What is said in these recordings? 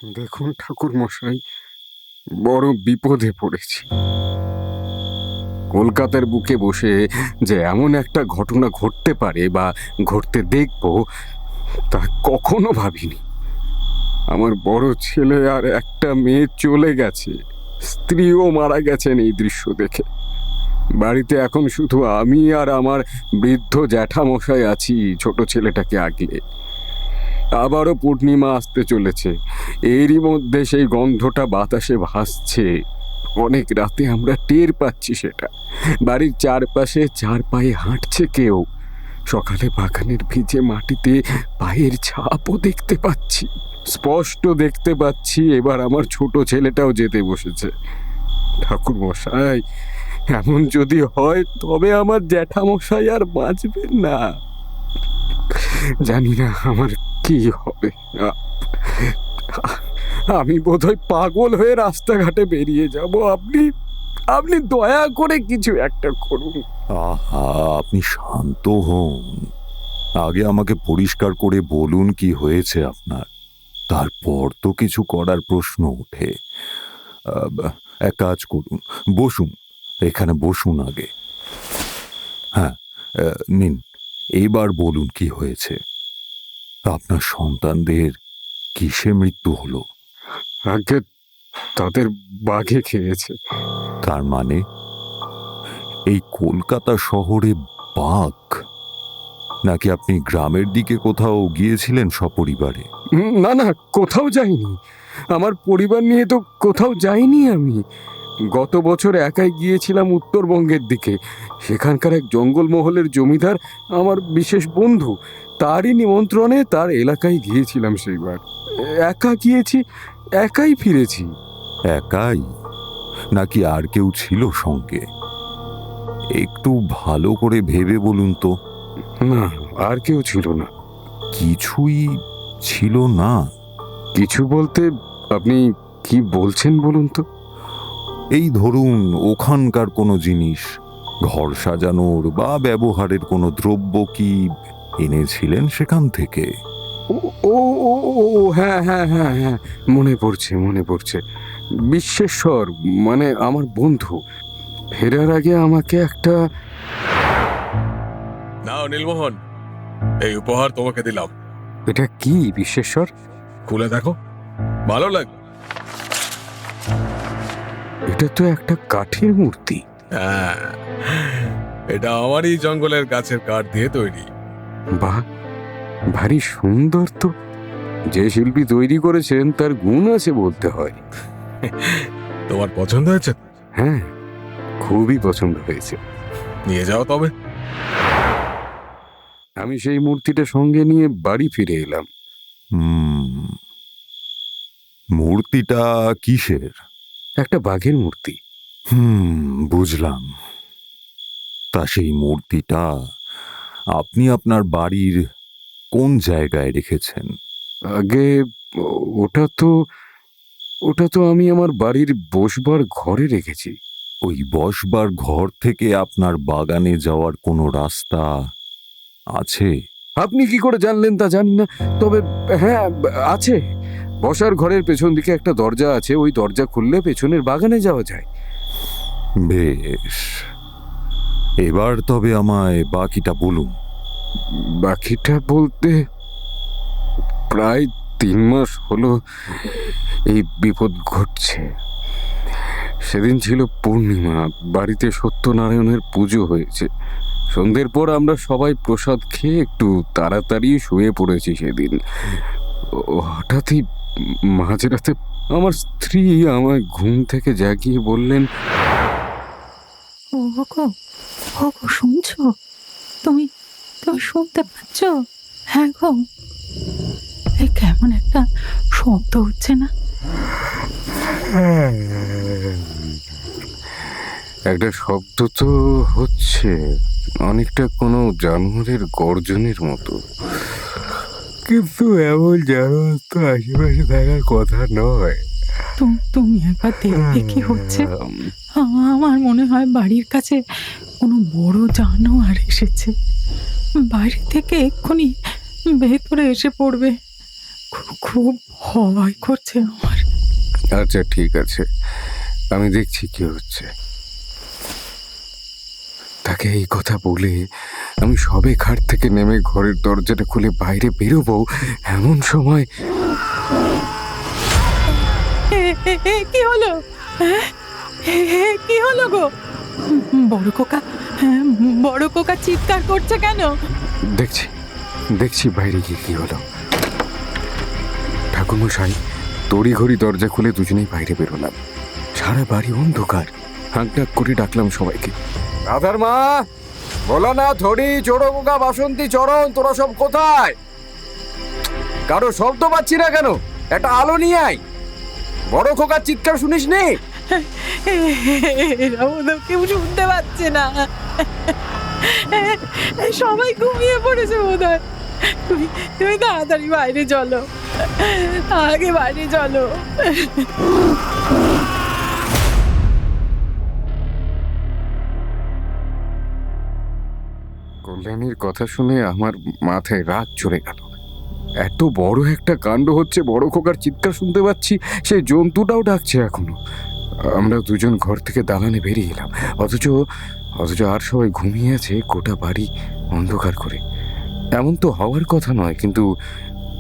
দেখুন ঠাকুর মশাই, বড় বিপদে পড়েছি। কলকাতার বুকে বসে যে এমন একটা ঘটনা ঘটতে পারে বা ঘটতে দেখব, তা কখনো ভাবিনি। আমার বড় ছেলে আর একটা মেয়ে চলে গেছে, স্ত্রীও মারা গেছেন এই দৃশ্য দেখে। বাড়িতে এখন শুধু আমি আর আমার বৃদ্ধ জ্যাঠামশাই আছি ছোট ছেলেটাকে আগলে। আবারও পূর্ণিমা আসতে চলেছে, এরই মধ্যে সেই গন্ধটা বাতাসে ভাসছে। অনেক রাতে আমরা টের পাচ্ছি সেটা। বাড়ির চারপাশে চার পায়ে হাঁটছে কেউ। সকালে বাগানের ভিজে মাটিতে পায়ের ছাপও দেখতে পাচ্ছি, স্পষ্ট দেখতে পাচ্ছি। এবার আমার ছোট ছেলেটাও যেতে বসেছে। ঠাকুর মশাই, এমন যদি হয় তবে আমার জ্যাঠামশাই আর বাঁচবেন না। জানি না আমার কি হবে। আমি বোধহয় পাগল হয়ে রাস্তাঘাটে বেরিয়ে যাব। আপনি আপনি দয়া করে কিছু একটা করুন। আহা, আপনি শান্ত হন। আগে আমাকে পরিষ্কার করে বলুন কি হয়েছে আপনার, তারপর তো কিছু করার প্রশ্ন ওঠে। এক কাজ করুন, বসুন, এখানে বসুন আগে। হ্যাঁ, নিন, এবার বলুন কি হয়েছে। আপনার সন্তানদের কিসে মৃত্যু হলো? আগে তাদের বাঘে খেয়েছে। তার মানে এই কলকাতা শহরে বাঘ? নাকি আপনি গ্রামের দিকে কোথাও গিয়েছিলেন সপরিবারে? না না, কোথাও যাইনি। আমার পরিবার নিয়ে তো কোথাও যাইনি আমি। গত বছর একাই গিয়েছিলাম উত্তরবঙ্গের দিকে। সেখানকার এক জঙ্গলমহলের জমিদার আমার বিশেষ বন্ধু, তারই নিমন্ত্রণে তার এলাকায় গিয়েছিলাম সেইবার। একা গিয়েছি, একাই ফিরেছি। একাই নাকি আর কেউ ছিল সঙ্গে? একটু ভালো করে ভেবে বলুন তো। না, আর কেউ ছিল না। কিছুই ছিল না? কিছু বলতে আপনি কি বলছেন বলুন তো? এই ধরুন, ওখানকার কোনো জিনিস, ঘর সাজানোর বা ব্যবহারের কোনো দ্রব্য কি এনেছিলেন সেখান থেকে? ও ও ও ও, হ্যাঁ হ্যাঁ হ্যাঁ হ্যাঁ, মনে পড়ছে মনে পড়ছে। বিশ্বেশ্বর, মানে আমার বন্ধু, ফেরার আগে আমাকে একটা... নাও নীলমোহন, এই উপহার তোমাকে দিলাম। এটা কি বিশ্বেশ্বর? খুলে দেখো, ভালো লাগবে। এটা তো একটা কাঠের মূর্তি। হ্যাঁ, এটা আমারই জঙ্গলের গাছের কাঠ দিয়ে তৈরি। বাহ, ভারী সুন্দর তো। যে শিল্পী তৈরি করেছেন তার গুণ আছে বলতে হয়। তোমার পছন্দ হয়েছে? হ্যাঁ, খুবই পছন্দ হয়েছে। নিয়ে যাও তবে। আমি সেই মূর্তিটা সঙ্গে নিয়ে বাড়ি ফিরে এলাম। মূর্তিটা কিসের? একটা বাঘের মূর্তি। বুঝলাম। তা সেই মূর্তিটা আপনি আপনার বাড়ির কোন জায়গায় রেখেছেন? আগে ওটা তো ওটা তো আমি আমার বাড়ির বসবার ঘরে রেখেছি। ওই বসবার ঘর থেকে আপনার বাগানে যাওয়ার কোনো রাস্তা আছে? আপনি কি করে জানলেন তা জানি না, তবে হ্যাঁ আছে। বসার ঘরের পেছন দিকে একটা দরজা আছে, ওই দরজা খুললে পেছনের বাগানে যাওয়া যায়। বেশ, এবার তবে আমায় বাকিটা বলুন। বাকিটা বলতে, প্রায় 3 মাস হলো এই বিপদ ঘটছে। সেদিন ছিল পূর্ণিমা, বাড়িতে সত্যনারায়ণের পুজো হয়েছে। সন্ধ্যের পর আমরা সবাই প্রসাদ খেয়ে একটু তাড়াতাড়ি শুয়ে পড়েছি সেদিন। হঠাৎই মাঝরাতে আমার স্ত্রী আমায় ঘুম থেকে জাগিয়ে বললেন, ওগো, ওগো শুনছো? তুমি তুমি শুনতে পাচ্ছ? হ্যাঁ গো, এই কেমন একটা শব্দ হচ্ছে না? একটা শব্দ তো হচ্ছে, অনেকটা কোনো জানোয়ারের গর্জনের মতো, কিন্তু এমন জানোয়ার তো আশেপাশে থাকার কথা নয়। তুমি একবার দেখবে কি হচ্ছে? আমার মনে হয় বাড়ির কাছে কোনো বড় জানোয়ার এসেছে। বাইরে থেকে এক্ষুনি ভেতরে এসে পড়বে। খুব ভয় করছে আমার। আচ্ছা ঠিক আছে, আমি দেখছি কি হচ্ছে। তাকে এই কথা বলে আমি সবে খাট থেকে নেমে ঘরের দরজাটা খুলে বাইরে বেরোবো, এমন সময় কি হলো? হ্যাঁ? কি হলো গো? বড় খোকা, হ্যাঁ, বড় খোকা চিৎকার করছে কেন? দেখছি দেখছি বাইরে গিয়ে কি হলো। ঠাকুরমশাই তড়িঘড়ি দরজা খুলে দুজনেই বাইরে বেরোলাম। সারা বাড়ি অন্ধকার। হাঁকডাক করে ডাকলাম সবাইকে, রাধার মা, ভোলানা, থরি, চোরগোগা, বাসন্তী, চরণ, তোরা সব কোথায়? কারো শব্দ পাচ্ছি না কেন? একটা আলো নিয়ে আয়। বড় খোকার চিৎকার শুনিস নি? এরা বোধহয় কেউ শুনতে পাচ্ছে না। সবাই ঘুমিয়ে পড়েছে বোধহয়। তুমি তুমি তাড়াতাড়ি বাইরে চলো, আগে বাইরে চলো। কল্যাণীর কথা শুনে আমার মাথায় রাগ চড়ে গেল। এত বড় একটা কাণ্ড হচ্ছে, বড় খোকার চিৎকার শুনতে পাচ্ছি, সেই জন্তুটাও ডাকছে এখনো। আমরা দুজন ঘর থেকে দালানে বেরিয়ে এলাম, অথচ অথচ আর সবাই ঘুমিয়ে আছে, গোটা বাড়ি অন্ধকার করে। এমন তো হওয়ার কথা নয়, কিন্তু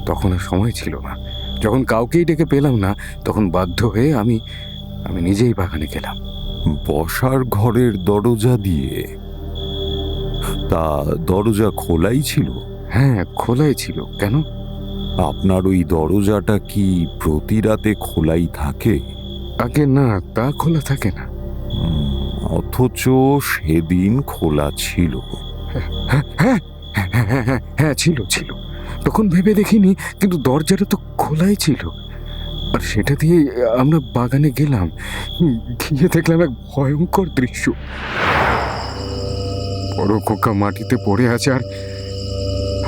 তখন আর সময় ছিল না। যখন কাউকেই ডেকে পেলাম না, তখন বাধ্য হয়ে আমি নিজেই বাগানে গেলাম। বসার ঘরের দরজা দিয়ে? তা দরজা খোলাই ছিল? হ্যাঁ, খোলাই ছিল। কেন? আপনার ওই দরজাটা কি প্রতি রাতে খোলাই থাকে? আগে না, তা খোলা থাকে না। অথচ সেদিন খোলা ছিল। হ্যাঁ হ্যাঁ হ্যাঁ হ্যাঁ হ্যাঁ হ্যাঁ, ছিল ছিল। তখন ভেবে দেখিনি, কিন্তু দরজাটা তো খোলাই ছিল। আর সেটা দিয়ে আমরা বাগানে গেলাম। গিয়ে দেখলাম এক ভয়ঙ্কর দৃশ্য। বড় খোকা মাটিতে পড়ে আছে,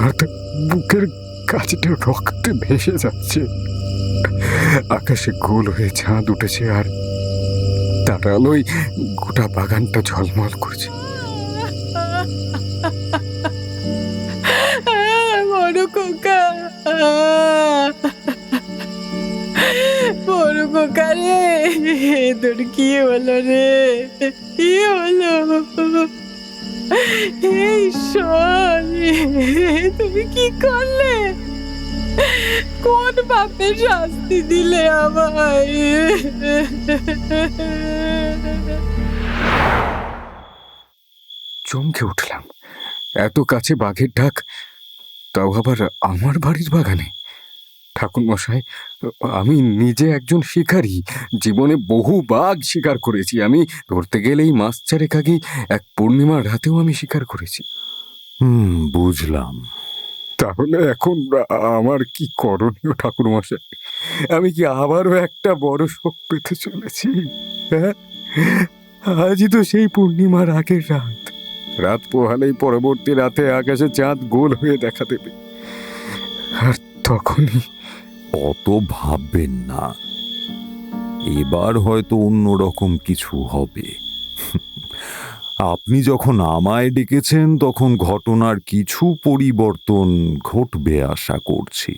আর তার বুকের কাছটা রক্তে ভেসে যাচ্ছে। আকাশে গোল হয়ে চাঁদ উঠেছে, আর তার আলোয় গোটা বাগানটা ঝলমল করছে। বড় খোকা, বড় খোকা রে, তোর কি হলো রে? কি হলো? ঈশ্বর, তুমি কি করলে? কোন পাপের শাস্তি দিলে আমায়? চমকে উঠলাম। এত কাছে বাঘের ডাক, তাও আবার আমার বাড়ির বাগানে। ঠাকুর মশাই, আমি নিজে একজন শিকারী। জীবনে বহু বাঘ শিকার করেছি। আমি ধরতে গেলেই মাস চারেক আগেই এক পূর্ণিমার রাতেও আমি শিকার করেছি। বুঝলাম। তাহলে এখন আমার কি করণীয় ঠাকুর মশাই? আমি কি আবারও একটা বড় শোক পেতে চলেছি? হ্যাঁ, আজই তো সেই পূর্ণিমার আগের রাত। রাত পোহালেই পরবর্তী রাতে আকাশে চাঁদ গোল হয়ে দেখা দেবে, আর তখনই। অত ভাববেন না, এবার হয়তো অন্যরকম কিছু হবে। আপনি যখন আমায় ডেকেছেন, তখন ঘটনার কিছু পরিবর্তন ঘটবে আশা করছি,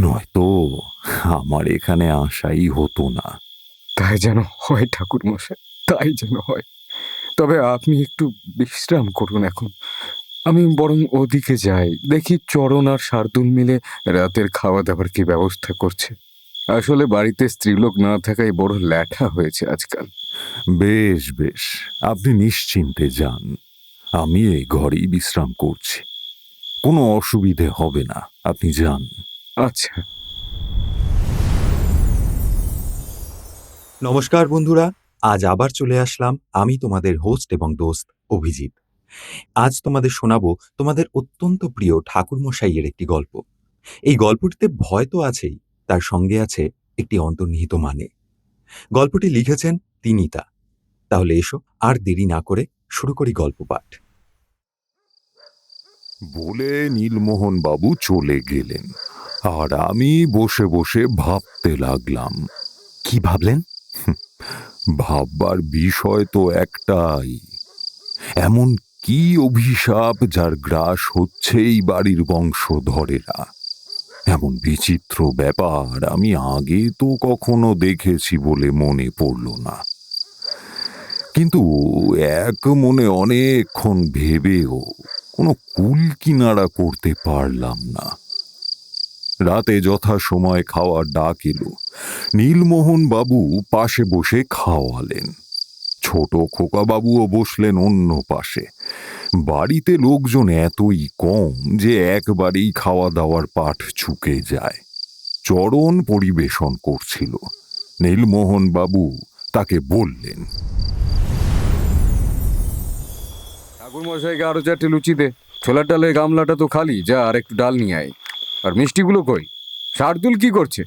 নয়তো আমার এখানে আসাই হতো না। তাই যেন হয় ঠাকুর মশাই, তাই যেন হয়। তবে আপনি একটু বিশ্রাম করুন এখন। আমি বরং ওদিকে যাই, দেখি চরণ আর শার্দুল মিলে রাতের খাওয়া দাবার কি ব্যবস্থা করছে। আসলে বাড়িতে স্ত্রীলোক না থাকায় বড় ল্যাঠা হয়েছে আজকাল। বেশ বেশ, আপনি নিশ্চিন্তে যান। আমি এই ঘরেই বিশ্রাম করছি, কোনো অসুবিধে হবে না, আপনি যান। আচ্ছা। নমস্কার বন্ধুরা, আজ আবার চলে আসলাম আমি তোমাদের হোস্ট এবং দোস্ত অভিজিৎ। আজ তোমাদের শোনাবো তোমাদের অত্যন্ত প্রিয় ঠাকুরমশাইয়ের একটি গল্প। এই গল্পটিতে ভয় তো আছেই, তার সঙ্গে আছে একটি অন্তর্নিহিত মানে। গল্পটি লিখেছেন তিনিতা। তাহলে এসো আর দেরি না করে শুরু করি গল্প পাঠ। বলে নীলমোহন বাবু চলে গেলেন, আর আমি বসে বসে ভাবতে লাগলাম। কি ভাবলেন? ভাববার বিষয় তো একটাই, এমন কি অভিশাপ যার গ্রাস হচ্ছে এই বাড়ির বংশধরেরা। এমন বিচিত্র ব্যাপার আমি আগে তো কখনো দেখেছি বলে মনে পড়ল না। কিন্তু এক মনে অনেকক্ষণ ভেবেও কোনো কুল কিনারা করতে পারলাম না। রাতে যথাসময় খাওয়ার ডাক এলো। নীলমোহন বাবু পাশে বসে খাওয়ালেন, ছোট খোকা বাবুও বসলেন অন্য পাশে। বাড়িতে লোকজন এতই কম যে একবারেই খাওয়া দাওয়ার পাট চুকে যায়। চরণ পরিবেশন করছিল। নীলমোহন বাবু তাকে বললেন, ঠাকুর মশাইকে আরো 4টে লুচি দে। ছোলার ডালের গামলাটা তো খালি, যা আর একটু ডাল নিয়ে আয়। আর মিষ্টিগুলো কই? শার্দুল কি করছে?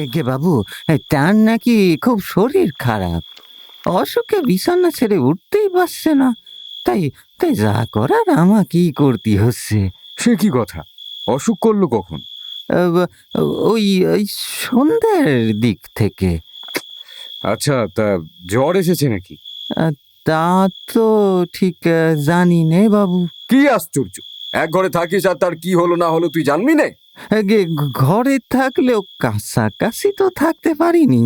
একে বাবু, তার নাকি খুব শরীর খারাপ, অসুখে বিছানা ছেড়ে উঠতেই পারছে না। তাই তাই যা করার আমাকেই করতে হচ্ছে। সে কি কথা? অসুখ করলো কখন? আহ, ওই ওই সন্ধ্যার দিক থেকে। আচ্ছা, তা জ্বর এসেছে নাকি? তা তো ঠিক জানি নে বাবু। কি আশ্চর্য! এক ঘরে থাকিস আর তার কি হলো না হলো তুই জানবি না? ঘরে থাকলেও কাছাকাছি তো থাকতে পারিনি।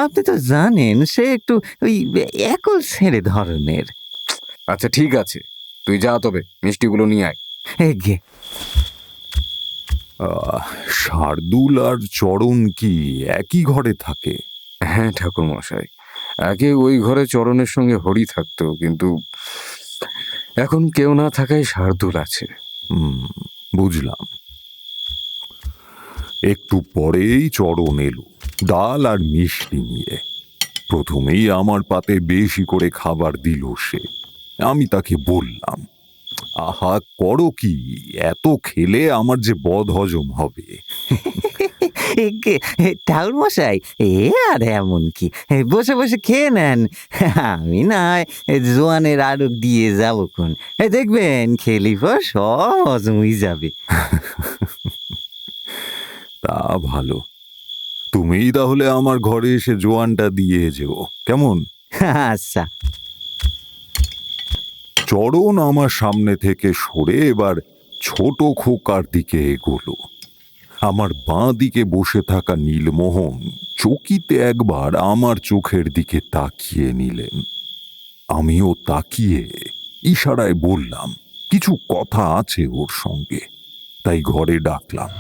আপনি তো জানেন সে একটু ওই একল ছেড়ে ধরনের। আচ্ছা ঠিক আছে, তুই যা, তবে মিষ্টিগুলো নিয়ে আয়। এগে শার্দুল আর চরণ কি একই ঘরে থাকে? হ্যাঁ ঠাকুর মশাই, আগে ওই ঘরে চরণের সঙ্গে হরি থাকতো, কিন্তু এখন কেউ না থাকায় শার্দুল আছে। বুঝলাম। একটু পরেই চরণ এলো, ডাল আর মিষ্টি নিয়ে। প্রথমেই আমার পাতে বেশি করে খাবার দিল সে। আমি তাকে বললাম, আহা করো কি, এত খেলে আমার যে বদ হজম হবে। ঠাকুর মশাই, এ আর এমন কি, বসে বসে খেয়ে নেন। আমি না হয় জোয়ানের আরো দিয়ে যাবো কোন, দেখবেন খেলি পর সব হজম হয়ে যাবে। তা ভালো, তুমিই তাহলে আমার ঘরে এসে জোয়ানটা দিয়ে যেও, কেমন? আচ্ছা। চরণ আমার সামনে থেকে সরে এবার ছোট খোকার দিকে এগোলো। আমার বাঁ দিকে বসে থাকা নীলমোহন চকিতে একবার আমার চোখের দিকে তাকিয়ে নিলেন। আমিও তাকিয়ে ইশারায় বললাম কিছু কথা আছে ওর সঙ্গে, তাই ঘরে ডাকলাম।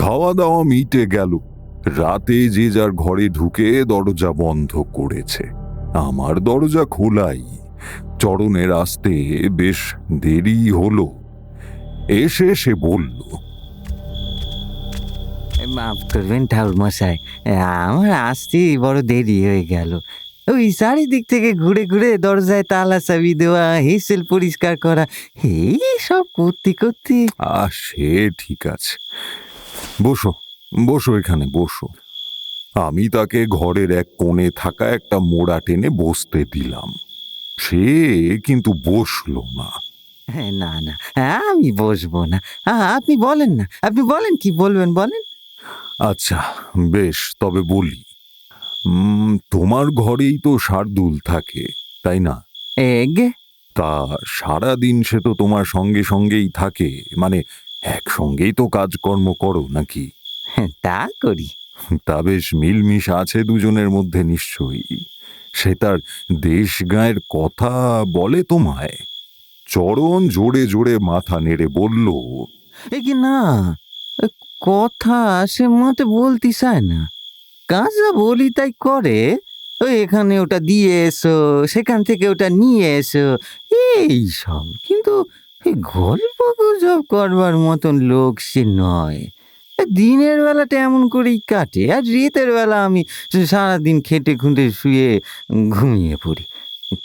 খাওয়া দাওয়া মিটে গেল। রাতে যে যার ঘরে ঢুকে দরজা বন্ধ করেছে। আমার দরজা খোলাই। চরণের আসতে বেশ দেরি হলো। এসে সে বলল, মাফ করবেন ঠাকুর মশাই, আমার আসতেই বড় দেরি হয়ে গেল। ওই চারিদিক থেকে ঘুরে ঘুরে দরজায় তালা চাবি দেওয়া, হেসেল পরিষ্কার করা, এই সব করতে করতে। সে ঠিক আছে, বসো বসো, এখানে বসো। আমি তাকে ঘরের এক কোণে থাকা একটা মোড়া টেনে বসতে দিলাম। সে কিন্তু বসলো না। না না, আমি বসবো না। আপনি বলেন না, আপনি বলেন, কি বলবেন বলেন। আচ্ছা বেশ, তবে বলি, তোমার ঘরেই তো শার্দুল থাকে, তাই না? এগে তা সারাদিন সে তো তোমার সঙ্গে সঙ্গেই থাকে, মানে একসঙ্গেই তো কাজকর্ম করো নাকি? তা করি। তা বেশ মিলমিশ আছে দুজনের মধ্যে নিশ্চয়ই। সে তার দেশ গাঁয়ের কথা বলে তোমায়? চরণ জোরে জোরে মাথা নেড়ে বলল, এগে না, কথা সে মতে বলতে চায় না। কাজা বলি তাই করে, ওই এখানে ওটা দিয়ে এসো, সেখান থেকে ওটা নিয়ে এসো, এই সব। কিন্তু এই গল্প গুজব করবার মতন লোক সে নয়। দিনের বেলাটা এমন করেই কাটে, আর রাতের বেলা আমি সারাদিন খেটে খুঁটে শুয়ে ঘুমিয়ে পড়ি।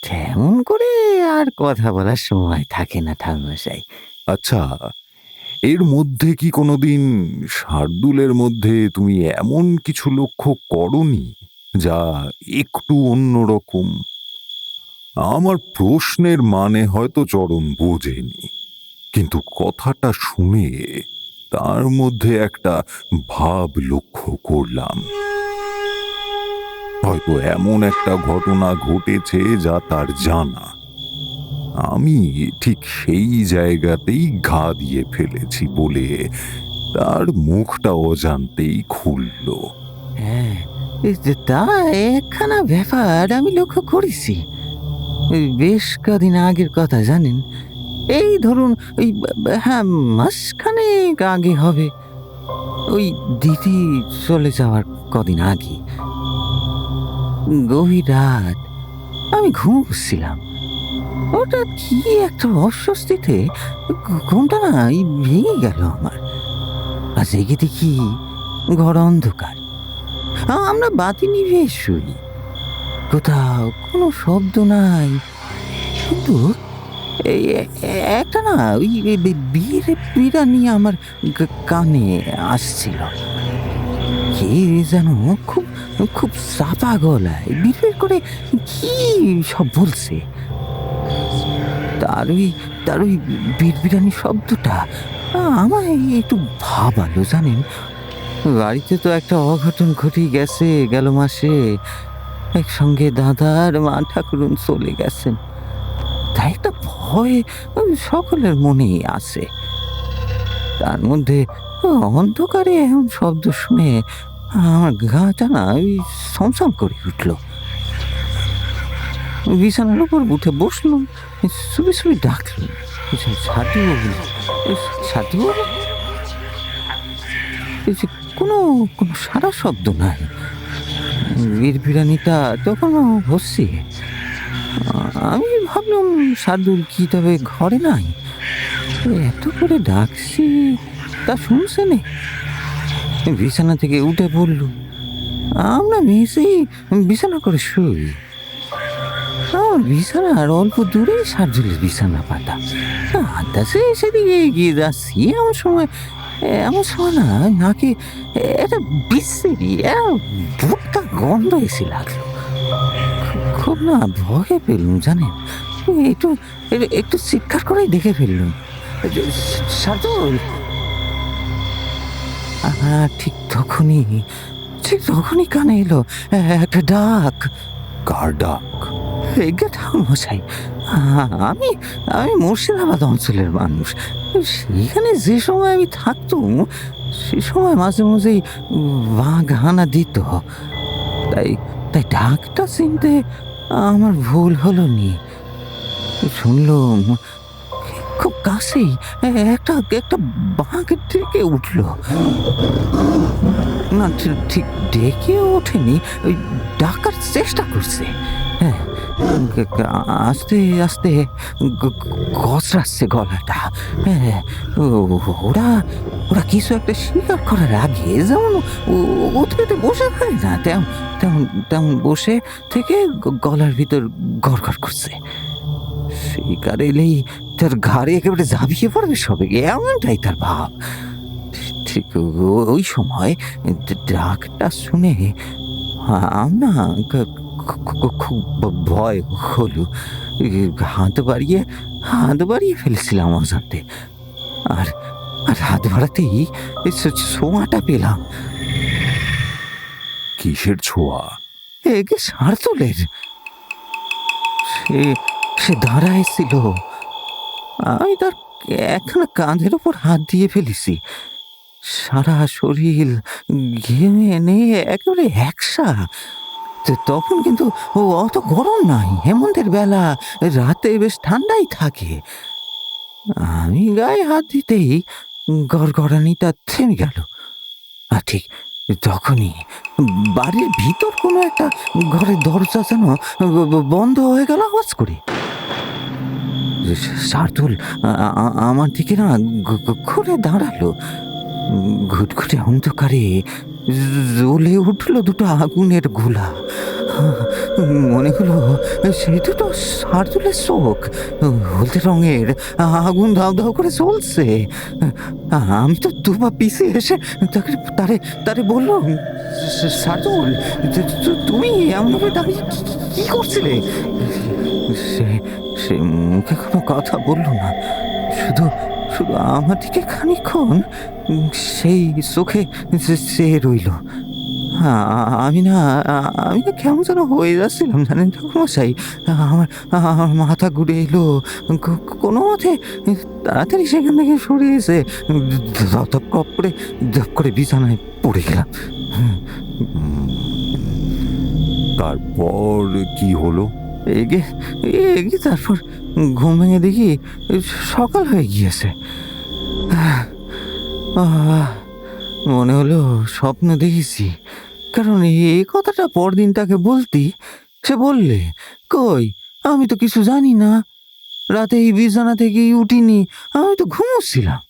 তেমন করে আর কথা বলার সময় থাকে না ঠাকুরমশাই। আচ্ছা, এর মধ্যে কি কোনোদিন শার্দুলের মধ্যে তুমি এমন কিছু লক্ষ্য করনি যা একটু অন্যরকম? আমার প্রশ্নের মানে হয়তো চরণ বোঝেনি, কিন্তু কথাটা শুনে তার মধ্যে একটা ভাব লক্ষ্য করলাম। হয়তো এমন একটা ঘটনা ঘটেছে যা তার জানা। আমি ঠিক সেই জায়গাতেই ঘা দিয়ে ফেলেছি বলে তার মুখটা অজান্তেই খুলল। হ্যাঁ, তা একখানা ব্যাপার আমি লক্ষ্য করেছি। বেশ কদিন আগের কথা জানেন, এই ধরুন ওই হ্যাঁ মাসখানেক আগে হবে, ওই দিদি চলে যাওয়ার কদিন আগে গভীর রাত আমি ঘুমোচ্ছিলাম। হঠাৎ কি একটা অস্বস্তিতে ঘুমটা না ভেঙে গেল আমার। আর জেগে দেখি ঘর অন্ধকার, আমরা বাতি নিভে শুই, কোথাও কোনো শব্দ নাই, কিন্তু একটা না ওই বিড়ানি আমার কানে আসছিল। কে যেন খুব খুব চাপা গলায় বিড় করে কি সব বলছে। তার ওই বিড়বিড়ানি শব্দটা আমায় একটু ভাবালো জানেন। বাড়িতে তো একটা অঘটন ঘটে গেছে গেল মাসে, একসঙ্গে দাদা আর মা ঠাকুরুন চলে গেছেন, তাই একটা ভয় সকলের মনেই আছে। তার মধ্যে অন্ধকারে এমন শব্দ শুনে আমার গাটা না ওই সমসম করে উঠল। বিছানার উপর উঠে বসলাম, শুয়ে শুয়ে ডাকলাম, সাধু সাধু। কোনো কোনো সারা শব্দ নাই, বিড়বিড়ানিটা তখনও হচ্ছে। আমি ভাবলাম সাধুর কি তবে ঘরে নাই, এত করে ডাকছি তা শুনছে নে। বিছানা থেকে উঠে পড়ল, আমরা মেসেই বিছানা করে শুই। আমার বিছানার অল্প দূরেই সার্জুলের বিছানা পাতা। আন্দাজে সেদিকে এগিয়ে যাচ্ছি, এমন সময় না নাকে একটা বিশ্রী ভুট্টা গন্ধ এসে লাগলো। খুব না ভয় পেলুম জানেন, একটু একটু চিৎকার করেই দেখে ফেললুম, সার্জুল। ঠিক তখনই কানে এলো একটা ডাক। কার ডাক? ঠাকুর মশাই, আমি মুর্শিদাবাদ অঞ্চলের মানুষ। সেখানে যে সময় আমি থাকতুম সে সময় মাঝে মাঝেই বাঘ হানা দিত, তাই ডাকটা চিনতে আমার ভুল হলো নি। শুনলুম খুব কাছেই একটা বাঘ ডেকে উঠল। না, ঠিক ডেকে ওঠেনি, ওই ডাকার চেষ্টা করছে। হ্যাঁ, আস্তে আস্তে গজরাচ্ছে গলাটা। হ্যাঁ, ওরা কিছু একটা স্বীকার করার আগে যেমন উঠে বসে থাকে না, তেমন বসে থেকে গলার ভিতর গড়গড় করছে। শিকার এলেই তার ঘাড়ে একেবারে ঝাঁপিয়ে পড়বে সবে, এমনটাই তার ভাব। ঠিক ওই সময় ডাকটা শুনে আমরা খুব ভয় হলো, হাত বাড়িয়ে ফেলেছিলাম অজান্তে। আর হাত বাড়াতেই ছোঁয়াটা পেলাম। কিসের ছোঁয়া? একে সার্জুলের। সে দাঁড়াইছিল, আমি তার একখানা কাঁধের ওপর হাত দিয়ে ফেলেছি। সারা শরীর ঘেমে নিয়ে একেবারে একসা। তখন কিন্তু অত গরম নাই, হেমন্তের বেলা, রাতে বেশ ঠান্ডাই থাকে। আমি গায়ে হাত দিতেই গড়গড়ানিটা থেমে গেল। আর ঠিক তখনই বাড়ির ভিতর কোনো একটা ঘরের দরজা যেন বন্ধ হয়ে গেল আওয়াজ করে। সার্জুল আমার দিকে না ঘুরে দাঁড়ালো। ঘুটঘুটে অন্ধকারে জ্বলে উঠল দুটো আগুনের গোলা। মনে হলো সেই দুটো সার্জুলের চোখ, হলদে রঙের, আগুন দাউ দাউ করে জ্বলছে। আমি তো দুপা পিছিয়ে এসে তারে বললাম, সার্জুল, তুমি এমনভাবে দাঁড়িয়ে কি করছিলে? সে মুখে কোনো কথা বলল না, শুধু আমার দিকে খানিকক্ষণ সেই চোখে চেয়ে রইল। আমি না কেমন যেন হয়ে যাচ্ছিলাম জানেন ঠাকুরমশাই। আমার আমার মাথা ঘুরে এলো। কোনো মতে তাড়াতাড়ি সেখান থেকে সরে এসে ধপ করে বিছানায় পড়ে গেলাম। তারপর কি হলো? এগে এগে তারপর ঘুম ভেঙে দেখি সকাল হয়ে গিয়েছে। মনে হলো স্বপ্ন দেখেছি, কারণ এই কথাটা পরদিন তাকে বলতি, সে বললে, কই আমি তো কিছু জানি না, রাতে এই বিছানা থেকেই উঠিনি, আমি তো ঘুমোচ্ছিলাম।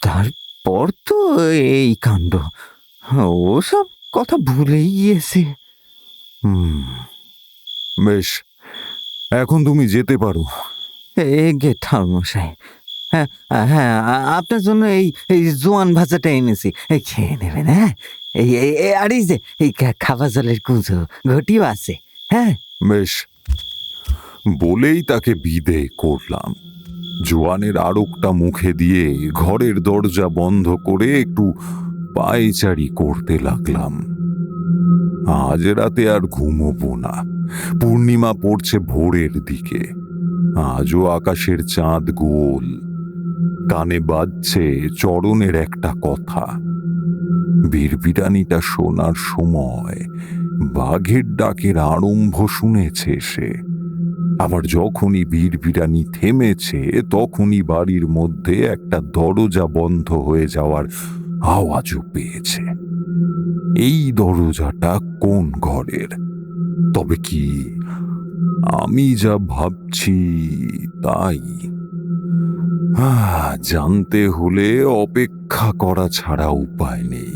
তারপর তো এই কাণ্ড, ও সব কথা ভুলেই গিয়েছে। বেশ, এখন তুমি যেতে পারো। গে ঠাকুরমশাই, হ্যাঁ হ্যাঁ, আপনার জন্য এই জোয়ান ভাজাটা এনেছি, খেয়ে নেবেন। হ্যাঁ, আর এই যে এই খাবার জলের কুঁজো ঘটিও আছে। হ্যাঁ বেশ, বলেই তাকে বিদেয় করলাম। জোয়ানের আড়কটা মুখে দিয়ে ঘরের দরজা বন্ধ করে একটু পায়চারি করতে লাগলাম। আজ রাতে আর ঘুমোবো না। পূর্ণিমা পড়ছে ভোরের দিকে। আজও আকাশের চাঁদ গোল। কানে বাজছে চরণের একটা কথা। বিড়বিড়ানিটা শোনার সময় বাঘের ডাকের আরম্ভ শুনেছে সে। আবার যখনই বিড়বিড়ানি থেমেছে তখনই বাড়ির মধ্যে একটা দরজা বন্ধ হয়ে যাওয়ার আওয়াজও পেয়েছে। এই দরজাটা কোন ঘরের? তবে কি আমি যা ভাবছি তাই? জানতে হলে অপেক্ষা করা ছাড়া উপায় নেই।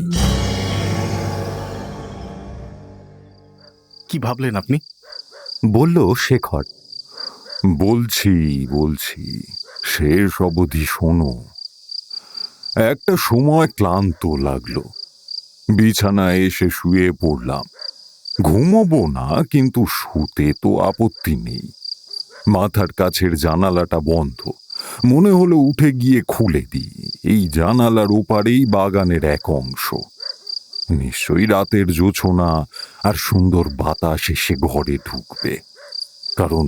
কি ভাবলেন আপনি? বলল শেখর। বলছি শেষ অবধি শোনো। একটা সময় ক্লান্ত লাগলো, বিছানায় এসে শুয়ে পড়লাম। ঘুমোবো না, কিন্তু শুতে তো আপত্তি নেই। মাথার কাছের জানালাটা বন্ধ। মনে হলো উঠে গিয়ে খুলে দিই। এই জানালার ওপারেই বাগানের এক অংশ। নিশ্চয়ই রাতের জোছনা আর সুন্দর বাতাস এসে ঘরে ঢুকবে, কারণ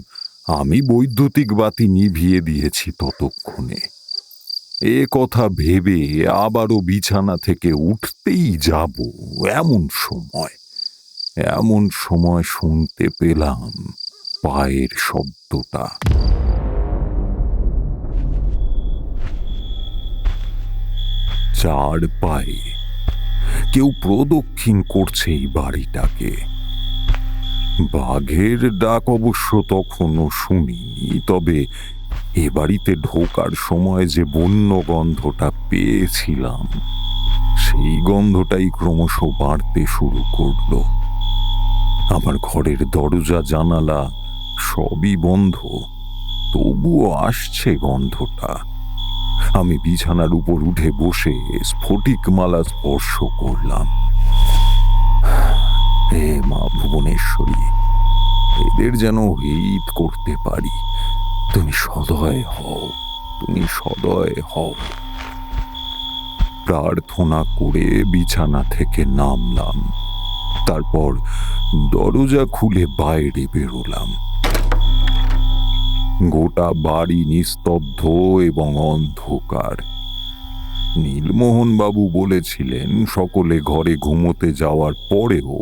আমি বৈদ্যুতিক বাতি নিভিয়ে দিয়েছি ততক্ষণে। এ কথা ভেবে আবারও বিছানা থেকে উঠতেই যাব, এমন সময় শুনতে পেলাম পায়ের শব্দটা। চার পায়ে কেউ প্রদক্ষিণ করছে এই বাড়িটাকে। বাঘের ডাক অবশ্য তখনও শুনিনি, তবে এ বাড়িতে ঢোকার সময় যে বন্য গন্ধটা পেয়েছিলাম, সেই গন্ধটাই ক্রমশ বাড়তে শুরু করলো। আমার ঘরের দরজা জানালা সবই বন্ধ, তবুও আসছে গন্ধটা। আমি বিছানার উপর উঠে বসে স্ফটিক মালা স্পর্শ করলাম। হে মা ভুবনেশ্বরী, এদের যেন হিত করতে পারি। তুমি সদয় হও। প্রার্থনা করে বিছানা থেকে নামলাম। তারপর দরজা খুলে বাইরে বেরোলাম। গোটা বাড়ি নিস্তব্ধ এবং অন্ধকার। নীলমোহন বাবু বলেছিলেন সকলে ঘরে ঘুমোতে যাওয়ার পরেও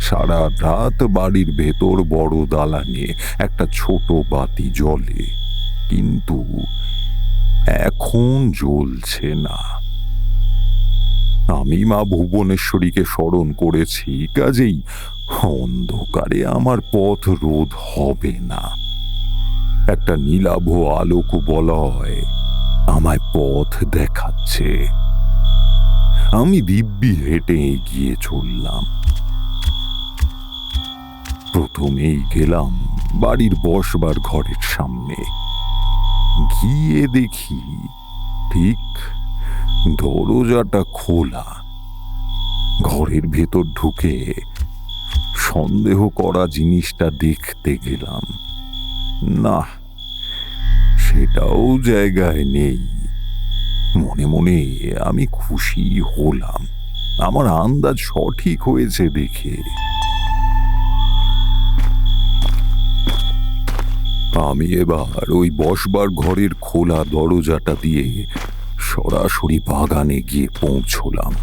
সারা রাত বাড়ির ভেতর বড় দালানে একটা ছোট বাতি জ্বলে, কিন্তু এখন জ্বলছে না। আমি মা ভুবনেশ্বরীকে স্মরণ করেছি, কাজেই অন্ধকারে আমার পথ রোধ হবে না। একটা নীলাভ আলোক বলয় আমায় পথ দেখাচ্ছে। আমি দিব্যি হেঁটে এগিয়ে চললাম। প্রথমেই গেলাম বাড়ির বসবার ঘরের সামনে। গিয়ে দেখি ঠিক দরজাটা খোলা। ঘরের ভেতর ঢুকে সন্দেহ করা জিনিসটা দেখতে গেলাম, না, সেটাও জায়গায় নেই। মনে মনে আমি খুশি হলাম। আমার আন্দাজ সঠিক হয়েছে দেখে। আমি এবার ওই বসবার ঘরের খোলা দরজাটা দিয়ে সরাসরি বাগানে গিয়ে পৌঁছলাম।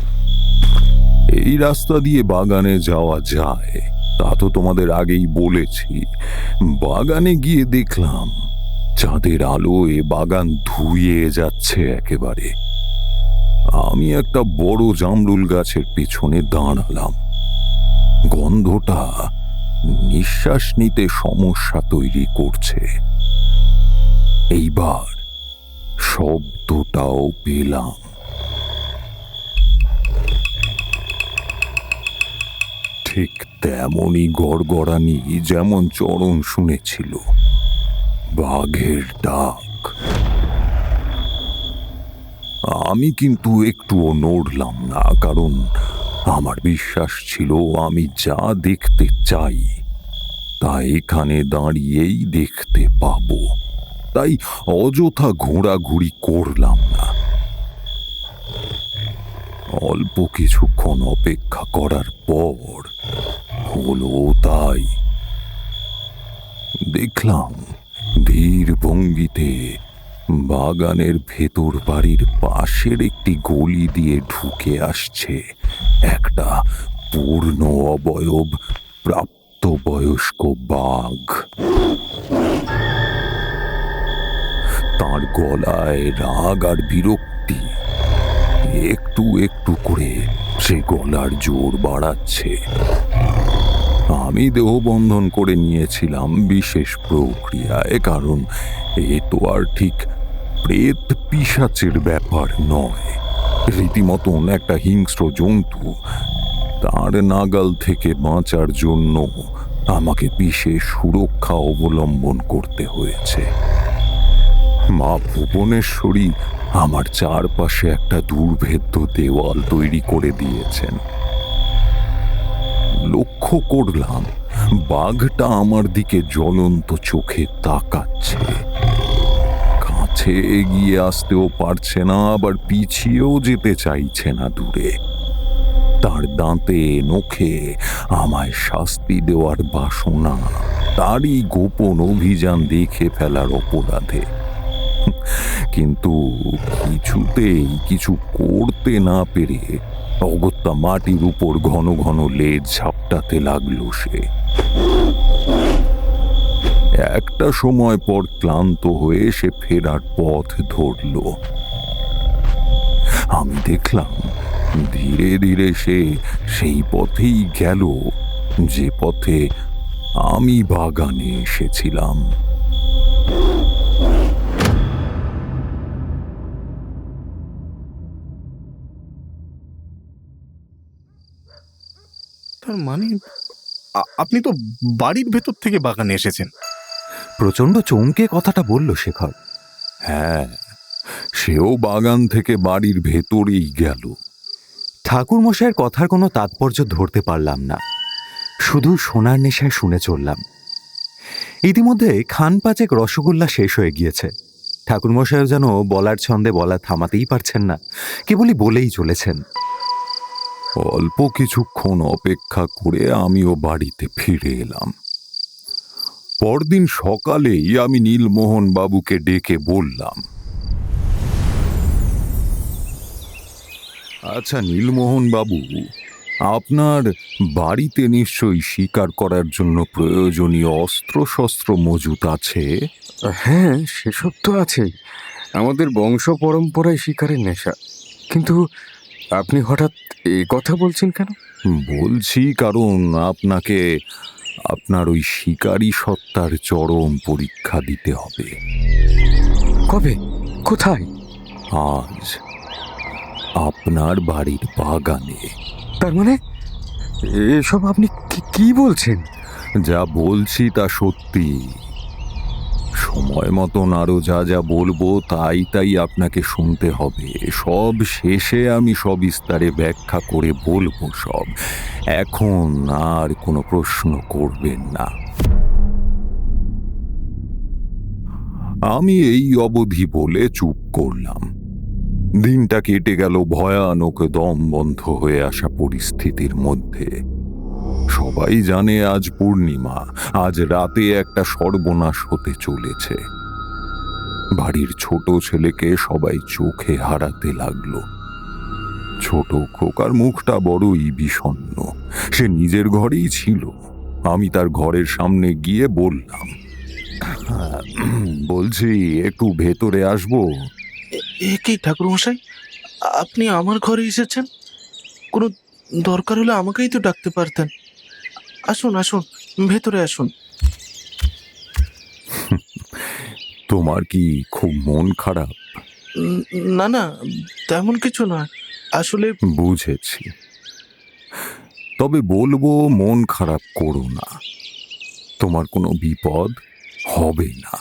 এই রাস্তা দিয়ে বাগানে যাওয়া যায় তা তো তোমাদের আগেই বলেছি। বাগানে গিয়ে দেখলাম চাঁদের আলোয় বাগান ধুয়ে যাচ্ছে একেবারে। আমি একটা বড় জামরুল গাছের পেছনে দাঁড়ালাম। গন্ধটা নিঃশ্বাস নিতে সমস্যা তৈরি করছে। এইবার শব্দটাও পেলাম। ঠিক তেমনই গড়গড়ানি যেমন চরণ শুনেছিল, বাঘের ডাক। আমি কিন্তু একটুও নড়লাম না, কারণ আমার বিশ্বাস ছিল আমি যা দেখতে চাই তা এখানে দাঁড়িয়েই দেখতে পাবো। তাই অযথা ঘোরাঘুরি করলাম না। অল্প কিছুক্ষণ অপেক্ষা করার পর হলো তাই। দেখলাম ধীর ভঙ্গিতে বাগানের ভেতর বাড়ির পাশের একটি গলি দিয়ে ঢুকে আসছে একটা পূর্ণ অবয়ব প্রাপ্তবয়স্ক বাঘ। তার গলায় রাগ আর বিরক্তি। একটু একটু করে সে গলার জোর বাড়াচ্ছে। আমি দেহবন্ধন করে নিয়েছিলাম বিশেষ প্রক্রিয়ায়, কারণ এ তো আর ঠিক প্রেত পিশাচের ব্যাপার নয়, রীতিমতন একটা হিংস্র জন্তু। তার নাগাল থেকে বাঁচার জন্য আমাকে বিশেষ সুরক্ষা অবলম্বন করতে হয়েছে। মা ভুবনেশ্বরী আমার চারপাশে একটা দুর্ভেদ্য দেওয়াল তৈরি করে দিয়েছেন। লক্ষ্য করলাম বাঘটা আমার দিকে জ্বলন্ত চোখে তাকাচ্ছে। কাছে এগিয়ে আসতেও পারছে না, আবার পিছিয়েও যেতে চাইছে না দূরে। তার দাঁতে নখে আমায় শাস্তি দেওয়ার বাসনা, তারই গোপন অভিযান দেখে ফেলার অপরাধে। কিন্তু কিছুতেই কিছু করতে না পেরে অগত্যা মাটির উপর ঘন ঘন লেজ ঝাপটাতে লাগলো সে। একটা সময় পর ক্লান্ত হয়ে সে ফেরার পথ ধরল। আমি দেখলাম ধীরে ধীরে সে সেই পথেই গেল যে পথে আমি বাগানে এসেছিলাম। তার মানে আপনি তো বাড়ির ভেতর থেকে বাগানে এসেছেন? প্রচণ্ড চমকে কথাটা বলল শেখর। হ্যাঁ, সেও বাগান থেকে বাড়ির ভেতরেই গেল। ঠাকুর মশাইয়ের কথার কোনো তাৎপর্য ধরতে পারলাম না, শুধু সোনার নেশায় শুনে চললাম। ইতিমধ্যে খান পাঁচেক রসগোল্লা শেষ হয়ে গিয়েছে। ঠাকুর মশাইও যেন বলার ছন্দে বলা থামাতেই পারছেন না, কেবলই বলেই চলেছেন। অল্প কিছুক্ষণ অপেক্ষা করে আমিও বাড়িতে ফিরে এলাম। পরদিন সকালেই আমি নীলমোহন বাবুকে ডেকে বললাম, আচ্ছা নীলমোহন বাবু, আপনার বাড়িতে নিশ্চয়ই শিকার করার জন্য প্রয়োজনীয় অস্ত্রশস্ত্র মজুত আছে? হ্যাঁ, সেসব তো আছেই। আমাদের বংশ পরম্পরায় শিকারের নেশা। কিন্তু আপনি হঠাৎ এই কথা বলছেন কেন? বলছি কারণ আপনাকে আপনার ওই শিকারী সত্তার চরম পরীক্ষা দিতে হবে। কবে? কোথায়? আজ আপনার বাড়ির বাগানে। তার মানে এসব আপনি কি বলছেন? যা বলছি তা সত্যি। সময় মতন আরো যা যা বলবো তাই আপনাকে শুনতে হবে। সব শেষে আমি সবিস্তারে ব্যাখ্যা করে বলবো সব। এখন আর কোনো প্রশ্ন করবেন না। আমি এই অবধি বলে চুপ করলাম। দিনটা কেটে গেল ভয়ানক দম বন্ধ হয়ে আসা পরিস্থিতির মধ্যে। সবাই জানে আজ পূর্ণিমা, আজ রাতে একটা সর্বনাশ হতে চলেছে। বাড়ির ছোট ছেলেকে সবাই চোখে হারাতে লাগলো। ছোট খোকার মুখটা বড়ই বিষণ্ণ। সে নিজের ঘরেই ছিল। আমি তার ঘরের সামনে গিয়ে বললাম, বলছি একটু ভেতরে আসবো? এ কি ঠাকুরমশাই, আপনি আমার ঘরে এসেছেন? কোনো দরকার হলে আমাকেই তো ডাকতে পারতেন। আসুন আসুন, ভেতরে আসুন। তোমার কি খুব মন খারাপ? না না, তেমন কিছু না, আসলে বুঝেছি। তবে বলবো, মন খারাপ করো না। তোমার কোনো বিপদ হবে না।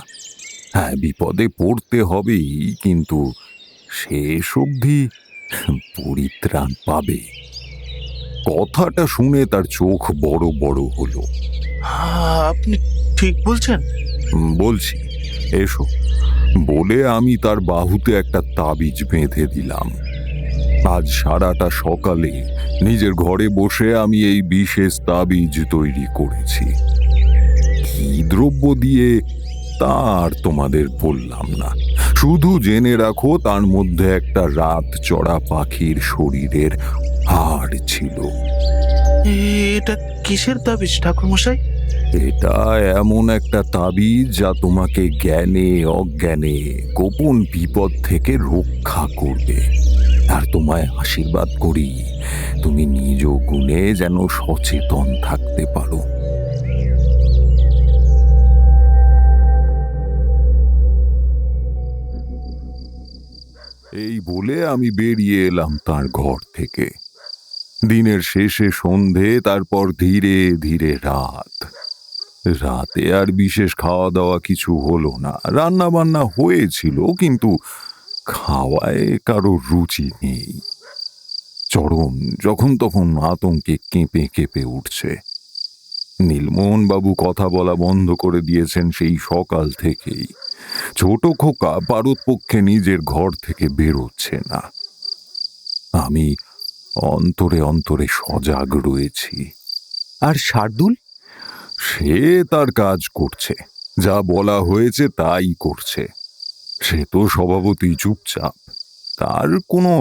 হ্যাঁ, বিপদে পড়তে হবেই, কিন্তু শেষ অবধি পরিত্রাণ পাবে। কথাটা শুনে তার চোখ বড় বড় হলো। আপনি ঠিক বলছেন? বলছি, এসো বলে আমি তার বাহুতে একটা তাবিজ বেঁধে দিলাম। আজ সারাটা সকালে নিজের ঘরে বসে আমি এই বিশেষ তাবিজ তৈরি করেছি। কি দ্রব্য দিয়ে তা আর তোমাদের বললাম না, শুধু জেনে রাখো তার মধ্যে একটা রাত চড়া পাখির শরীরের হাড় ছিল। এটা কিসের তাবিজ ঠাকুরমশাই? এটা এমন একটা তাবিজ যা তোমাকে জ্ঞানে অজ্ঞানে গোপন বিপদ থেকে রক্ষা করবে। আর তোমায় আশীর্বাদ করি, তুমি নিজ গুণে যেন সচেতন থাকতে পারো। এই বলে আমি বেরিয়ে এলাম তার ঘর থেকে। দিনের শেষে সন্ধে, তারপর ধীরে ধীরে রাত। রাতে আর বিশেষ খাওয়া দাওয়া কিছু হলো না। রান্না বান্না হয়েছিল, কিন্তু খাওয়ায় কারো রুচি নেই। চরণ যখন তখন আতঙ্কে কেঁপে কেঁপে উঠছে। নীলমোহন বাবু কথা বলা বন্ধ করে দিয়েছেন সেই সকাল থেকেই। ছোট খোকা পারতপক্ষে নিজের ঘর থেকে বেরোচ্ছে না। আমি অন্তরে অন্তরে সজাগ রয়েছি। আর শার্দুল? সে তার কাজ করছে, যা বলা হয়েছে তাই করছে। সে তো স্বভাবতই চুপচাপ, তার কোনো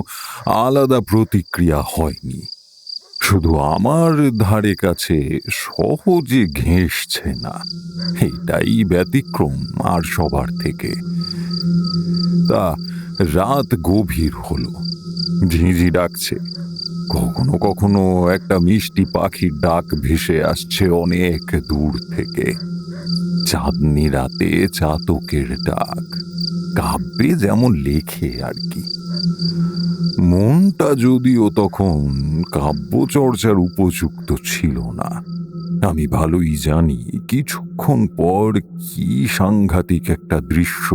আলাদা প্রতিক্রিয়া হয়নি। শুধু আমার ধারে কাছে সহজে ঘেঁষছে না, এটাই ব্যতিক্রম আর সবার থেকে। তা রাত গভীর হলো, ঝিঁঝি ডাকছে। কখনো কখনো একটা মিষ্টি পাখির ডাক ভেসে আসছে অনেক দূর থেকে। চাঁদনি রাতে চাতকের ডাক, কাব্যে যেমন লেখে আর কি। মনটা যদিও তখন কাব্য চর্চার উপযুক্ত ছিল না। আমি ভালোই জানি কিছুক্ষণ পর কি সাংঘাতিক একটা দৃশ্য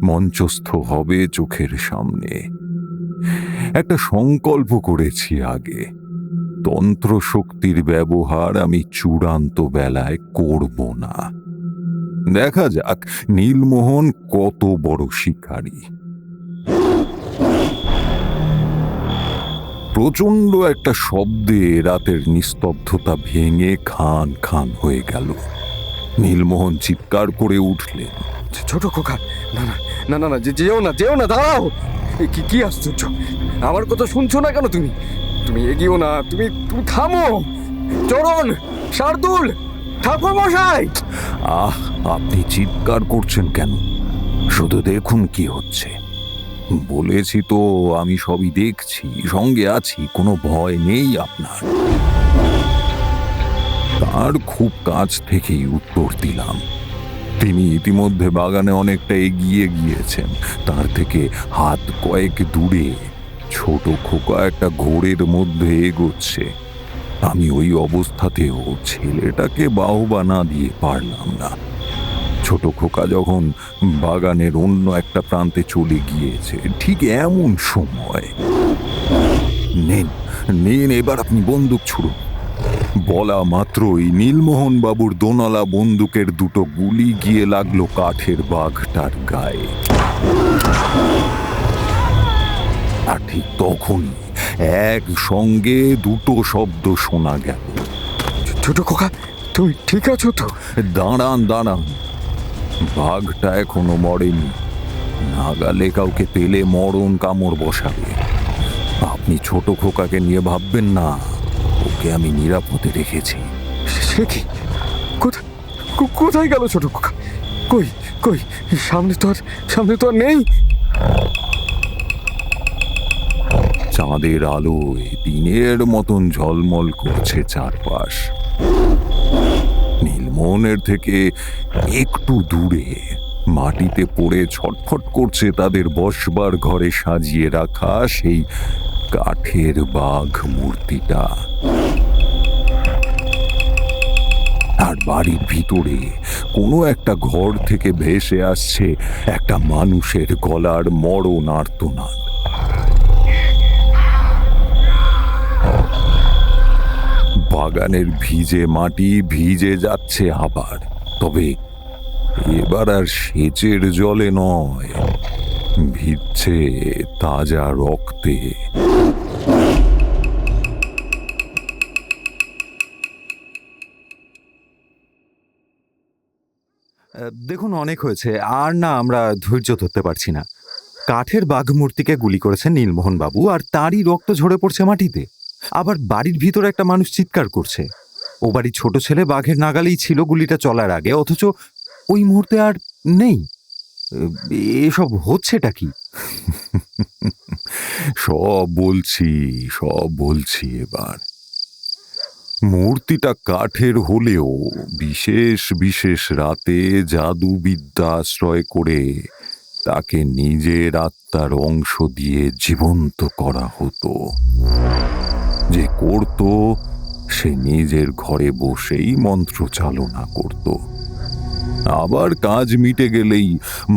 মঞ্চস্থ হবে চোখের সামনে। একটা সংকল্প করেছি আগে, তন্ত্র শক্তির ব্যবহার আমি চূড়ান্ত বেলায় করব না। দেখা যাক নীলমোহন কত বড় শিকারী। প্রচন্ড একটা শব্দে রাতের নিস্তব্ধতা ভেঙে খান খান হয়ে গেল। নীলমোহন চিৎকার করে উঠলেন, ছোট খোকা, না না না না না, যেও না, যেও না, দাঁড়াও। কি কি আশ্চর্য! আমার কথা শুনছো না কেন তুমি? তুমি এগিয়েও না, তুমি তুমি থামো। চরণ, শার্দুল, ঠাকুর মশাই! আহ, আপনি চিৎকার করছেন কেন? শুধু দেখুন কি হচ্ছে। বলেছি তো আমি সবই দেখছি, সঙ্গে আছি, কোনো ভয় নেই আপনার। তার খুব কাছ থেকেই উত্তর দিলাম। তিনি ইতিমধ্যে বাগানে অনেকটা এগিয়ে গিয়েছেন। তার থেকে হাত কয়েক দূরে ছোট খোকা একটা ঘোরের মধ্যে এগোচ্ছে। আমি ওই অবস্থাতেও ছেলেটাকে বাহবা না দিয়ে পারলাম না। ছোট খোকা যখন বাগানের অন্য একটা প্রান্তে চলে গিয়েছে, ঠিক এমন সময়, নেন নেন, এবার আপনি বন্দুক ছুড়ুন। বলা মাত্রই নীলমোহন বাবুর দোনালা বন্দুকের দুটো গুলি গিয়ে লাগলো কাঠের বাঘটার গায়ে। আর ঠিক তখনই একসঙ্গে দুটো শব্দ শোনা গেল। ছোট খোকা, তুমি ঠিক আছো তো? দাঁড়ান দাঁড়ান, বাঘটা এখনো মরেনি। নাগালে কাউকে পেলে মরণ কামড় বসাবে। আপনি ছোট খোকাকে নিয়ে ভাববেন না, ওকে আমি নিরাপদে রেখেছি। সে কি? কোথায় গেল ছোট খোকা? কই কই, সামনে তো আর নেই। চাঁদের আলোয় দিনের মতন ঝলমল করছে চারপাশ। নীলমোহনের থেকে একটু দূরে মাটিতে পড়ে ছটফট করছে তাদের বসবার ঘরে সাজিয়ে রাখা সেই কাঠের বাঘ মূর্তিটা। আর বাড়ির ভিতরে কোনো একটা ঘর থেকে ভেসে আসছে একটা মানুষের গলার মরণ আর্তনাদ। বাগানের ভিজে মাটি ভিজে যাচ্ছে আবার, তবে এবার আর সেচের জলে নয়, ভিজছে তাজা রক্তে। দেখুন, অনেক হয়েছে, আর না আমরা ধৈর্য ধরতে পারছি না। কাঠের বাঘ মূর্তিকে গুলি করেছেন নীলমোহন বাবু, আর তারই রক্ত ঝরে পড়ছে মাটিতে। আবার বাড়ির ভিতরে একটা মানুষ চিৎকার করছে। ও বাড়ির ছোট ছেলে বাঘের নাগালেই ছিল গুলিটা চলার আগে, অথচ ওই মুহূর্তে আর নেই। এসব হচ্ছেটা কি? সব বলছি এবার। মূর্তিটা কাঠের হলেও বিশেষ রাতে জাদুবিদ্যা আশ্রয় করে তাকে নিজের আত্মার অংশ দিয়ে জীবন্ত করা হতো। যে করত সে নিজের ঘরে বসেই মন্ত্র চালনা করত। আবার কাজ মিটে গেলেই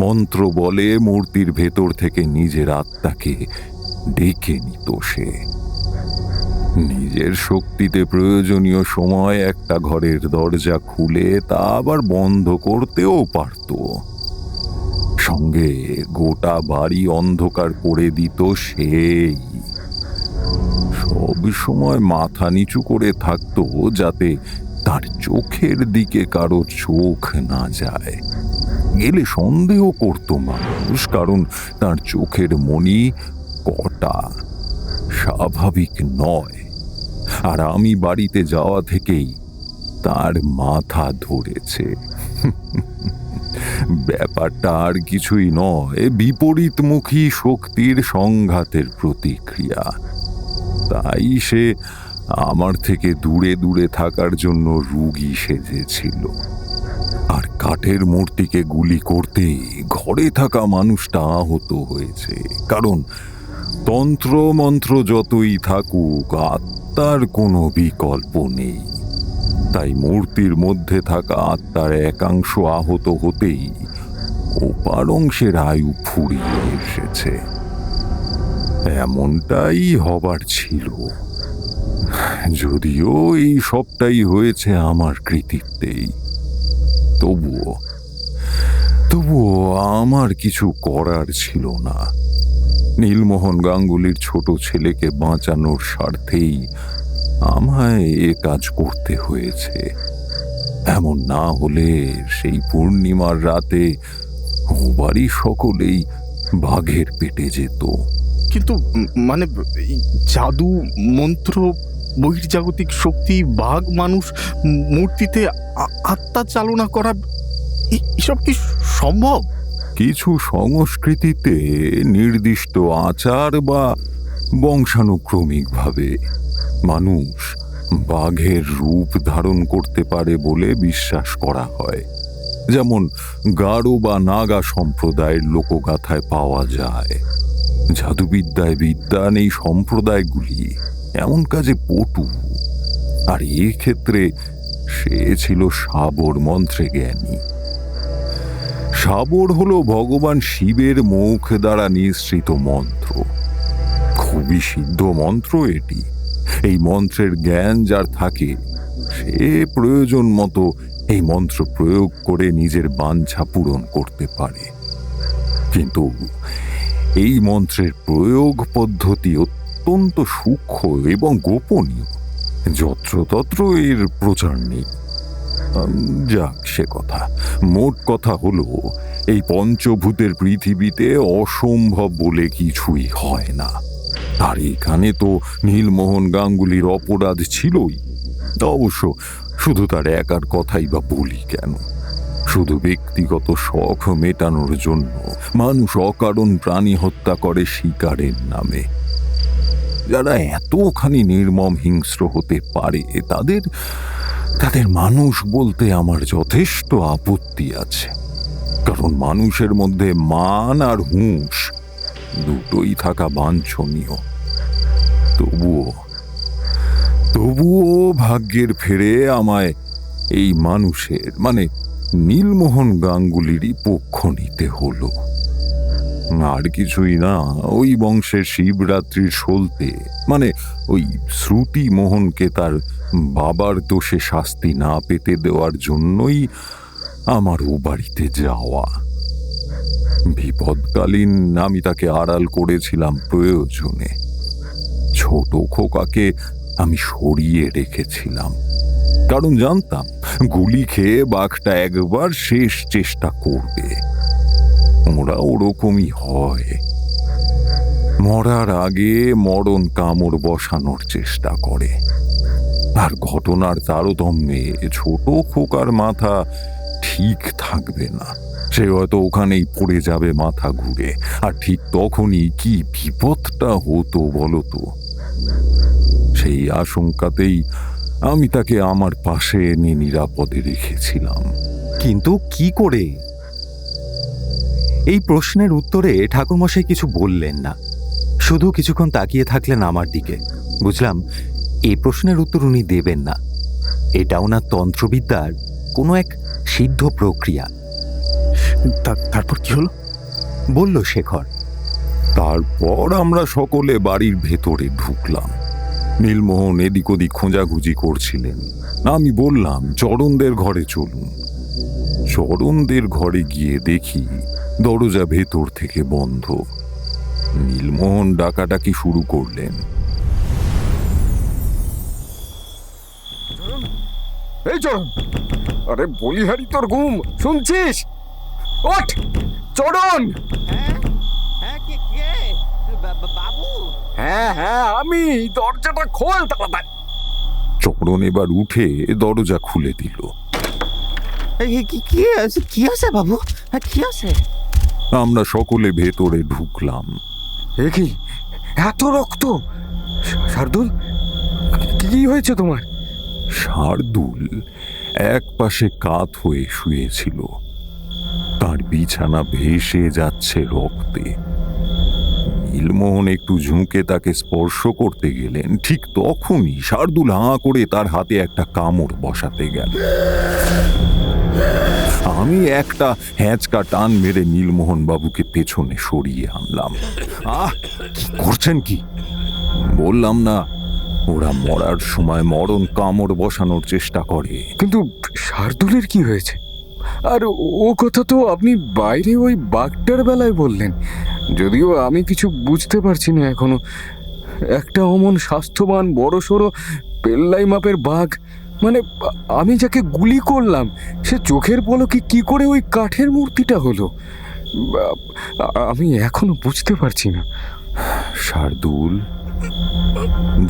মন্ত্র বলে মূর্তির ভেতর থেকে নিজের আত্মাকে ডেকে নিত সে। নিজের শক্তিতে প্রয়োজনীয় সময় একটা ঘরের দরজা খুলে তা আবার বন্ধ করতেও পারত। সঙ্গে গোটা বাড়ি অন্ধকার করে দিত সেই। সব সময় মাথা নিচু করে থাকতো যাতে তার চোখের দিকে কারো চোখ না যায়। গেলে সন্দেহ করত মানুষ, কারণ তার চোখের মণি কটা, স্বাভাবিক নয়। আর আমি বাড়িতে যাওয়া থেকেই তার মাথা ধরেছে। ব্যাপারটা আর কিছুই নয়, বিপরীতমুখী শক্তির সংঘাতের প্রতিক্রিয়া। তাই সে আমার থেকে দূরে থাকার জন্য রুগী সেজেছিল। আর কাঠের মূর্তিকে গুলি করতেই ঘরে থাকা মানুষটা আহত হয়েছে। কারণ তন্ত্র মন্ত্র যতই থাকুক, আত্মার কোনো বিকল্প নেই। তাই মূর্তির মধ্যে থাকা আত্মার একাংশ আহত হতেই ওপার অংশের আয়ু ফুরিয়ে এসেছে। এমনটাই হবার ছিল, যদিও এই সবটাই হয়েছে আমার কৃতিত্বেই। তবুও আমার কিছু করার ছিল না। নীলমোহন গাঙ্গুলির ছোট ছেলেকে বাঁচানোর স্বার্থেই আমায় এ কাজ করতে হয়েছে। এমন না হলে সেই পূর্ণিমার রাতে ও বাড়ি সকলেই বাঘের পেটে যেত। কিন্তু মানে এই জাদু মন্ত্র বহির্জাগতিক শক্তি বাঘ মানুষ মূর্তিতে আত্মা চালনা করা এসব কি সম্ভব? কিছু সংস্কৃতিতে নির্দিষ্ট আচার বা বংশানুক্রমিকভাবে মানুষ বাঘের রূপ ধারণ করতে পারে বলে বিশ্বাস করা হয়। যেমন গারো বা নাগা সম্প্রদায়ের লোকগাথায় পাওয়া যায়। জাদুবিদ্যায় বিদ্যান এই সম্প্রদায়গুলি এমন কাজে পটু। আর ক্ষেত্রে সে ছিল শাবর মন্ত্রে জ্ঞানী। শাবর হলো ভগবান শিবের মুখ দ্বারা নিঃসৃত মন্ত্র। খুবই সিদ্ধ মন্ত্র এটি। এই মন্ত্রের জ্ঞান যার থাকে সে প্রয়োজন মতো এই মন্ত্র প্রয়োগ করে নিজের বাঞ্ছা পূরণ করতে পারে। কিন্তু এই মন্ত্রের প্রয়োগ পদ্ধতি অত্যন্ত সূক্ষ্ম এবং গোপনীয়। যত্রতত্র এর প্রচার নেই। যাক সে কথা, মোট কথা হলো এই পঞ্চভূতের পৃথিবীতে অসম্ভব বলে কিছুই হয় না। আর এখানে তো নীলমোহন গাঙ্গুলির অপরাধ ছিলই। অবশ্য শুধু তার একার কথাই বা বলি কেন, শুধু ব্যক্তিগত শখ মেটানোর জন্য মানুষ অকারণ প্রাণী হত্যা করে শিকারের নামে। যারা এতখানি নির্মম হিংস্র হতে পারে তাদের তাদের মানুষ বলতে আমার যথেষ্ট আপত্তি আছে। কারণ মানুষের মধ্যে মান আর হুঁশ দুটোই থাকা বাঞ্ছনীয়। তবুও ভাগ্যের ফেরে আমায় এই মানুষের মানে নীলমোহন গাঙ্গুলিরই পক্ষ নিতে হলো। আর কিছুই না, ওই বংশের শিবরাত্রির সলতে মানে ওই শ্রুতি মোহনকে তার বাবার দোষে শাস্তি না পেতে দেওয়ার জন্যই আমার ও বাড়িতে যাওয়া। বিপদকালীন আমি তাকে আড়াল করেছিলাম প্রয়োজনে। ছোট খোকাকে আমি সরিয়ে রেখেছিলাম, কারণ জানতাম গুলি খেয়ে বাঘটা একবার শেষ চেষ্টা করবে। ওরা ওরকমই হয়, মরার আগে মরণ কামড় বসানোর চেষ্টা করে। আর ঘটনার তারতম্যে ছোট খোকার মাথা ঠিক থাকবে না, সে হয়তো ওখানেই পড়ে যাবে মাথা ঘুরে। আর ঠিক তখনই কি বিপদটা হতো বলতো। সেই আশঙ্কাতেই আমি তাকে আমার পাশে এনে নিরাপদে রেখেছিলাম। কিন্তু কি করে? এই প্রশ্নের উত্তরে ঠাকুরমশাই কিছু বললেন না, শুধু কিছুক্ষণ তাকিয়ে থাকলেন আমার দিকে। বুঝলাম এই প্রশ্নের উত্তর উনি দেবেন না। এটা ওনার তন্ত্রবিদ্যার কোনো এক সিদ্ধ প্রক্রিয়া। তারপর কি হলো? বলল শেখর। তারপর আমরা সকলে বাড়ির ভেতরে ঢুকলাম। নীলমোহন এদিক ওদিক খোঁজাখুঁজি করছিলেন। আমি বললাম, চরণদের ঘরে চলুন। চরণদের ঘরে গিয়ে দেখি দরজা ভেতর থেকে বন্ধ। নীলমোহন ডাকাডাকি শুরু করলেন। এই চরণ, আরে বলিহারি তোর ঘুম শুনছিস? ওঠ চরণ। বাবু, হ্যাঁ হ্যাঁ আমি, দরজাটা খোল তাড়াতাড়ি। চরণ এবার উঠে দরজা খুলে দিল। কি আছে বাবু, কি আছে? আমরা সকলে ভেতরে ঢুকলাম। এ কি এত রক্ত? শার্দুল, কি হয়েছে তোমার? শার্দুল এক পাশে কাত হয়ে শুয়েছিল, তার বিছানা ভেসে যাচ্ছে রক্তে। নীলমোহন একটু ঝুঁকে তাকে স্পর্শ করতে গেলেন, ঠিক তখনই শার্দুল হাঁ করে তার হাতে একটা কামড় বসাতে গেল। আমি একটা হ্যাঁচকা টান মেরে নীলমোহন বাবুকে পেছনে সরিয়ে আনলাম। কি করছেন কি? বললাম না, ওরা মরার সময় মরণ কামড় বসানোর চেষ্টা করে। কিন্তু শার্দুলের কি হয়েছে? আর ও কথা তো আপনি বাইরে ওই বাঘটার বেলায় বললেন, যদিও আমি কিছু বুঝতে পারছি না এখনো। একটা অমন স্বাস্থ্যবান বড়সড় পেল্লাই মাপের বাঘ, মানে আমি যাকে গুলি করলাম সে চোখের পলকে কি করে ওই কাঠের মূর্তিটা হলো, আমি এখনো বুঝতে পারছি না। শার্দুল,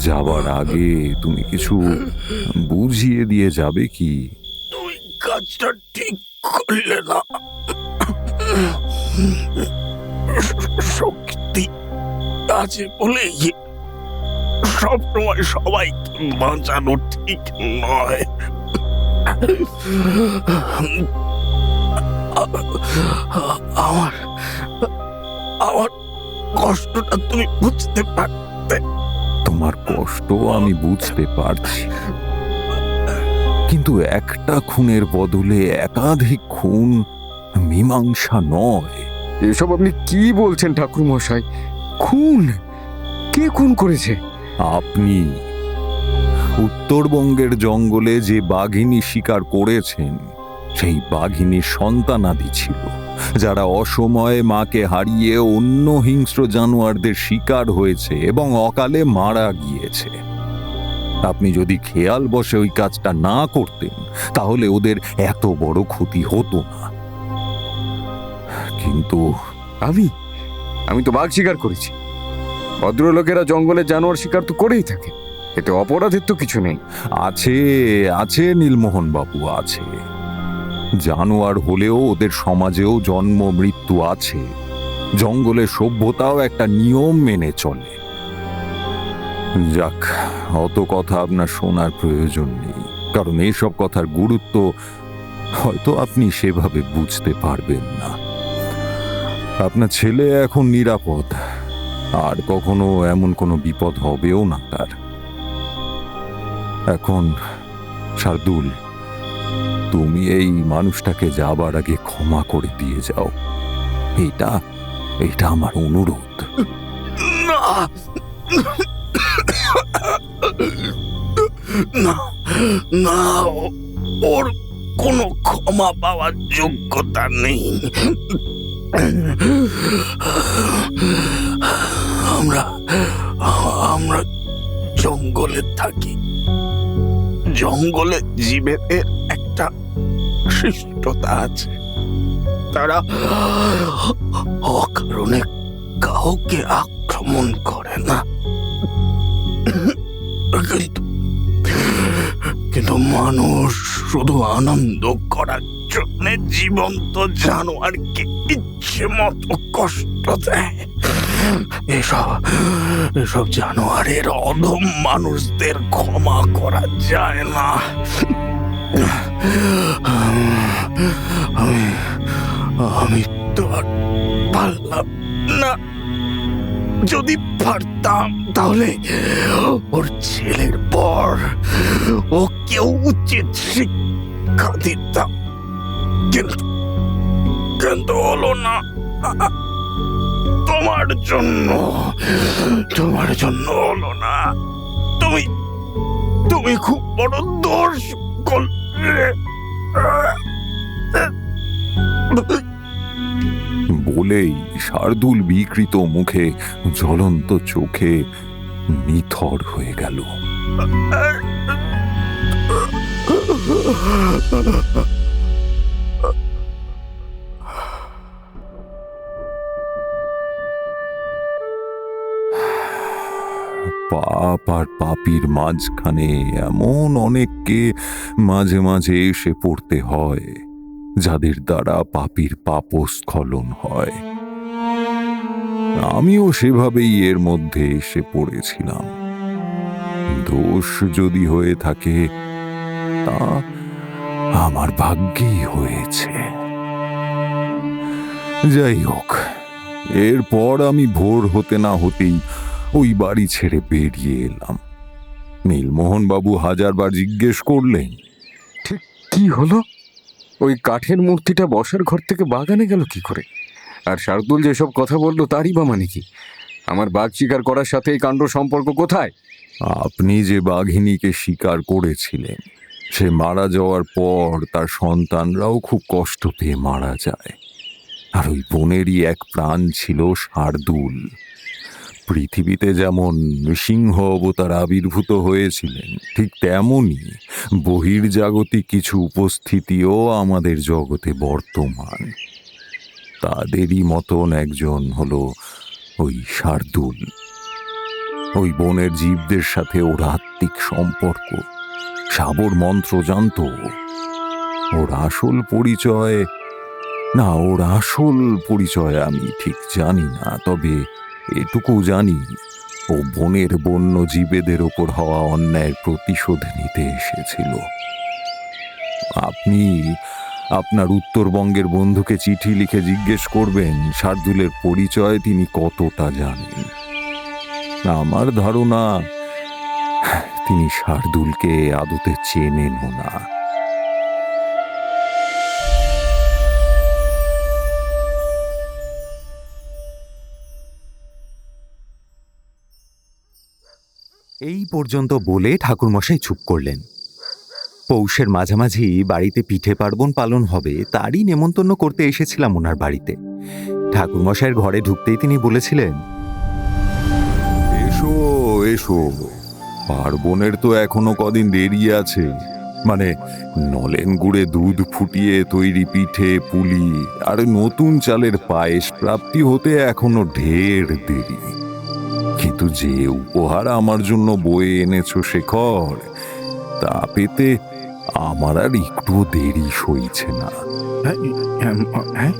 যাবার আগে তুমি কিছু বুঝিয়ে দিয়ে যাবে কি? তুই কাজটা ঠিক করলে না। শক্তি আছে বলে সব সময় সবাই বাঁচানো ঠিক নয়। আমার আমার কষ্টটা তুমি বুঝতে পারতে। তোমার কষ্ট আমি বুঝতে পারছি, কিন্তু একটা খুনের বদলে একাধিক খুন মীমাংসা নয়। এসব আপনি কি বলছেন ঠাকুর মশাই? খুন? কে খুন করেছে? আপনি উত্তরবঙ্গের জঙ্গলে যে বাঘিনী শিকার করেছেন সেই বাঘিনীর সন্তানাদি ছিল। যারা অসময়ে মাকে হারিয়ে অন্য হিংস্র জানোয়ারদের শিকার হয়েছে এবং অকালে মারা গিয়েছে। আপনি যদি খেয়াল বসে ওই কাজটা না করতেন তাহলে ওদের এত বড় ক্ষতি হতো না। কিন্তু আমি তো বাঘ শিকার করেছি। ভদ্রলোকেরা জঙ্গলের জানোয়ার শিকার তো করেই থাকে, এতে অপরাধের তো কিছু নেই। আছে আছে নীলমোহন বাবু, আছে। জানোয়ার হলেও ওদের সমাজেও জন্ম মৃত্যু আছে। জঙ্গলের সভ্যতাও একটা নিয়ম মেনে চলে। যাক, অত কথা আপনার শোনার প্রয়োজন নেই, কারণ এইসব কথার গুরুত্ব হয়তো আপনি সেভাবে বুঝতে পারবেন না। আপনার ছেলে এখন নিরাপদ, আর কখনো এমন কোনো বিপদ হবেও না তার। এখন শার্দুল, তুমি এই মানুষটাকে যাবার আগে ক্ষমা করে দিয়ে যাও। এটা আমার অনুরোধ। না না না, ওর কোনো ক্ষমা পাওয়ার যোগ্যতা নেই। আমরা আমরা জঙ্গলে থাকি। জঙ্গলে জীবেদের একটা শিষ্টতা আছে, তারা অকারণে কাউকে আক্রমণ করে না। কিন্তু মানুষ শুধু আনন্দ করার জন্য জীবন্ত জানোয়ারকে ইচ্ছে মতো কষ্ট দেয়। এসব জানোয়ারের অধম মানুষদের ক্ষমা করা যায় না। আমি তো আর পারলাম না। যদি পারতাম তাহলে ওর ছেলের পর ওকেও উচিত শিক্ষা দিতাম, কিন্তু হলো না। তোমার জন্য হলো না। তুমি খুব বড় দোষ করলে। বলেই শার্দুল বিকৃত মুখে, জ্বলন্ত চোখে নিথর হয়ে গেল। পাপ আর পাপীর মাঝখানে এমন অনেককে মাঝে মাঝে এসে পড়তে হয়, যাদের দ্বারা পাপীর পাপস্খলন হয়। আমিও সেভাবেই এর মধ্যে এসে পড়েছিলাম। দোষ যদি হয়ে থাকে তা আমার ভাগ্যেই হয়েছে। যাই হোক, এরপর আমি ভোর হতে না হতেই ওই বাড়ি ছেড়ে বেরিয়ে এলাম। নীলমোহন বাবু হাজারবার জিজ্ঞেস করলেন, ঠিক কি হলো? ওই কাঠের মূর্তিটা বসার ঘর থেকে বাগানে গেল কি করে? আর শার্দুল যেসব কথা বললো তারই বা মানে কি? আমার বাঘ শিকার করার সাথে এই কাণ্ড সম্পর্ক কোথায়? আপনি যে বাঘিনীকে শিকার করেছিলেন, সে মারা যাওয়ার পর তার সন্তানরাও খুব কষ্ট পেয়ে মারা যায়। আর ওই বনেরই এক প্রাণ ছিল শার্দুল। পৃথিবীতে যেমন সিংহ অবতার আবির্ভূত হয়েছিলেন, ঠিক তেমনই বহির্জাগতিক কিছু উপস্থিতিও আমাদের জগতে বর্তমান। তাদেরই মতন একজন হলো ওই শার্দুল। ওই বনের জীবদের সাথে ওর আত্মিক সম্পর্ক। সাবর মন্ত্র জানত। ওর আসল পরিচয় আমি ঠিক জানি না, তবে এটুকু জানি ও বনের বন্য জীবেদের ওপর হওয়া অন্যায়ের প্রতিশোধ নিতে এসেছিল। আপনি আপনার উত্তরবঙ্গের বন্ধুকে চিঠি লিখে জিজ্ঞেস করবেন শার্দুলের পরিচয় তিনি কতটা জানেন। আমার ধারণা তিনি শার্দুলকে আদতে চেনেনও না। এই পর্যন্ত বলে ঠাকুরমশাই চুপ করলেন। পৌষের মাঝামাঝি বাড়িতে পিঠে পার্বণ পালন হবে, তারই নেমন্তন্ন করতে এসেছিলাম ওনার বাড়িতে। ঠাকুরমশাইয়ের ঘরে ঢুকতেই তিনি বলেছিলেন, এসো এসো, পার্বণের তো এখনো কদিন দেরি আছে। মানে নলেন গুড়ে দুধ ফুটিয়ে তৈরি পিঠে পুলি আর নতুন চালের পায়েস প্রাপ্তি হতে এখনো ঢের দেরি। কিন্তু যে উপহার আমার জন্য বয়ে এনেছো শেখর, তা পেতে আমার আর একটু দেরি সইছে না। হ্যাঁ, হ্যাঁ,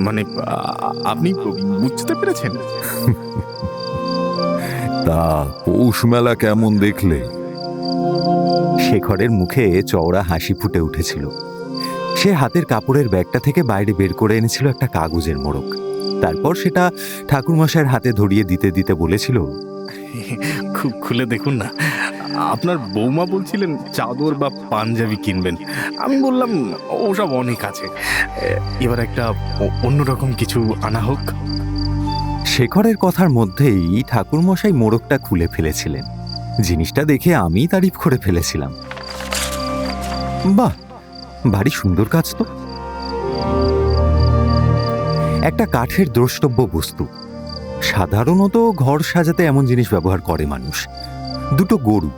মানে আপনি বুঝতে পেরেছেন? তা পৌষ মেলা কেমন দেখলে? শেখরের মুখে চওড়া হাসি ফুটে উঠেছিল। সে হাতের কাপড়ের ব্যাগটা থেকে বাইরে বের করে এনেছিল একটা কাগজের মোড়ক। তারপর সেটা ঠাকুরমশাইয়ের হাতে ধরিয়ে দিতে দিতে বলেছিল, খুব খুলে দেখুন না। আপনার বৌমা বলছিলেন চাদর বা পাঞ্জাবি কিনবেন। আমি বললাম ওসব অনেক আছে, এবার একটা অন্যরকম কিছু আনা হোক। শেখরের কথার মধ্যেই ঠাকুরমশাই মোড়কটা খুলে ফেলেছিলেন। জিনিসটা দেখে আমি তারিফ করে ফেলেছিলাম। বাহ, ভারী সুন্দর কাজ তো। একটা কাঠের দ্রষ্টব্য বস্তু। সাধারণত ঘর সাজাতে এমন জিনিস ব্যবহার করে মানুষ। দুটো গরু,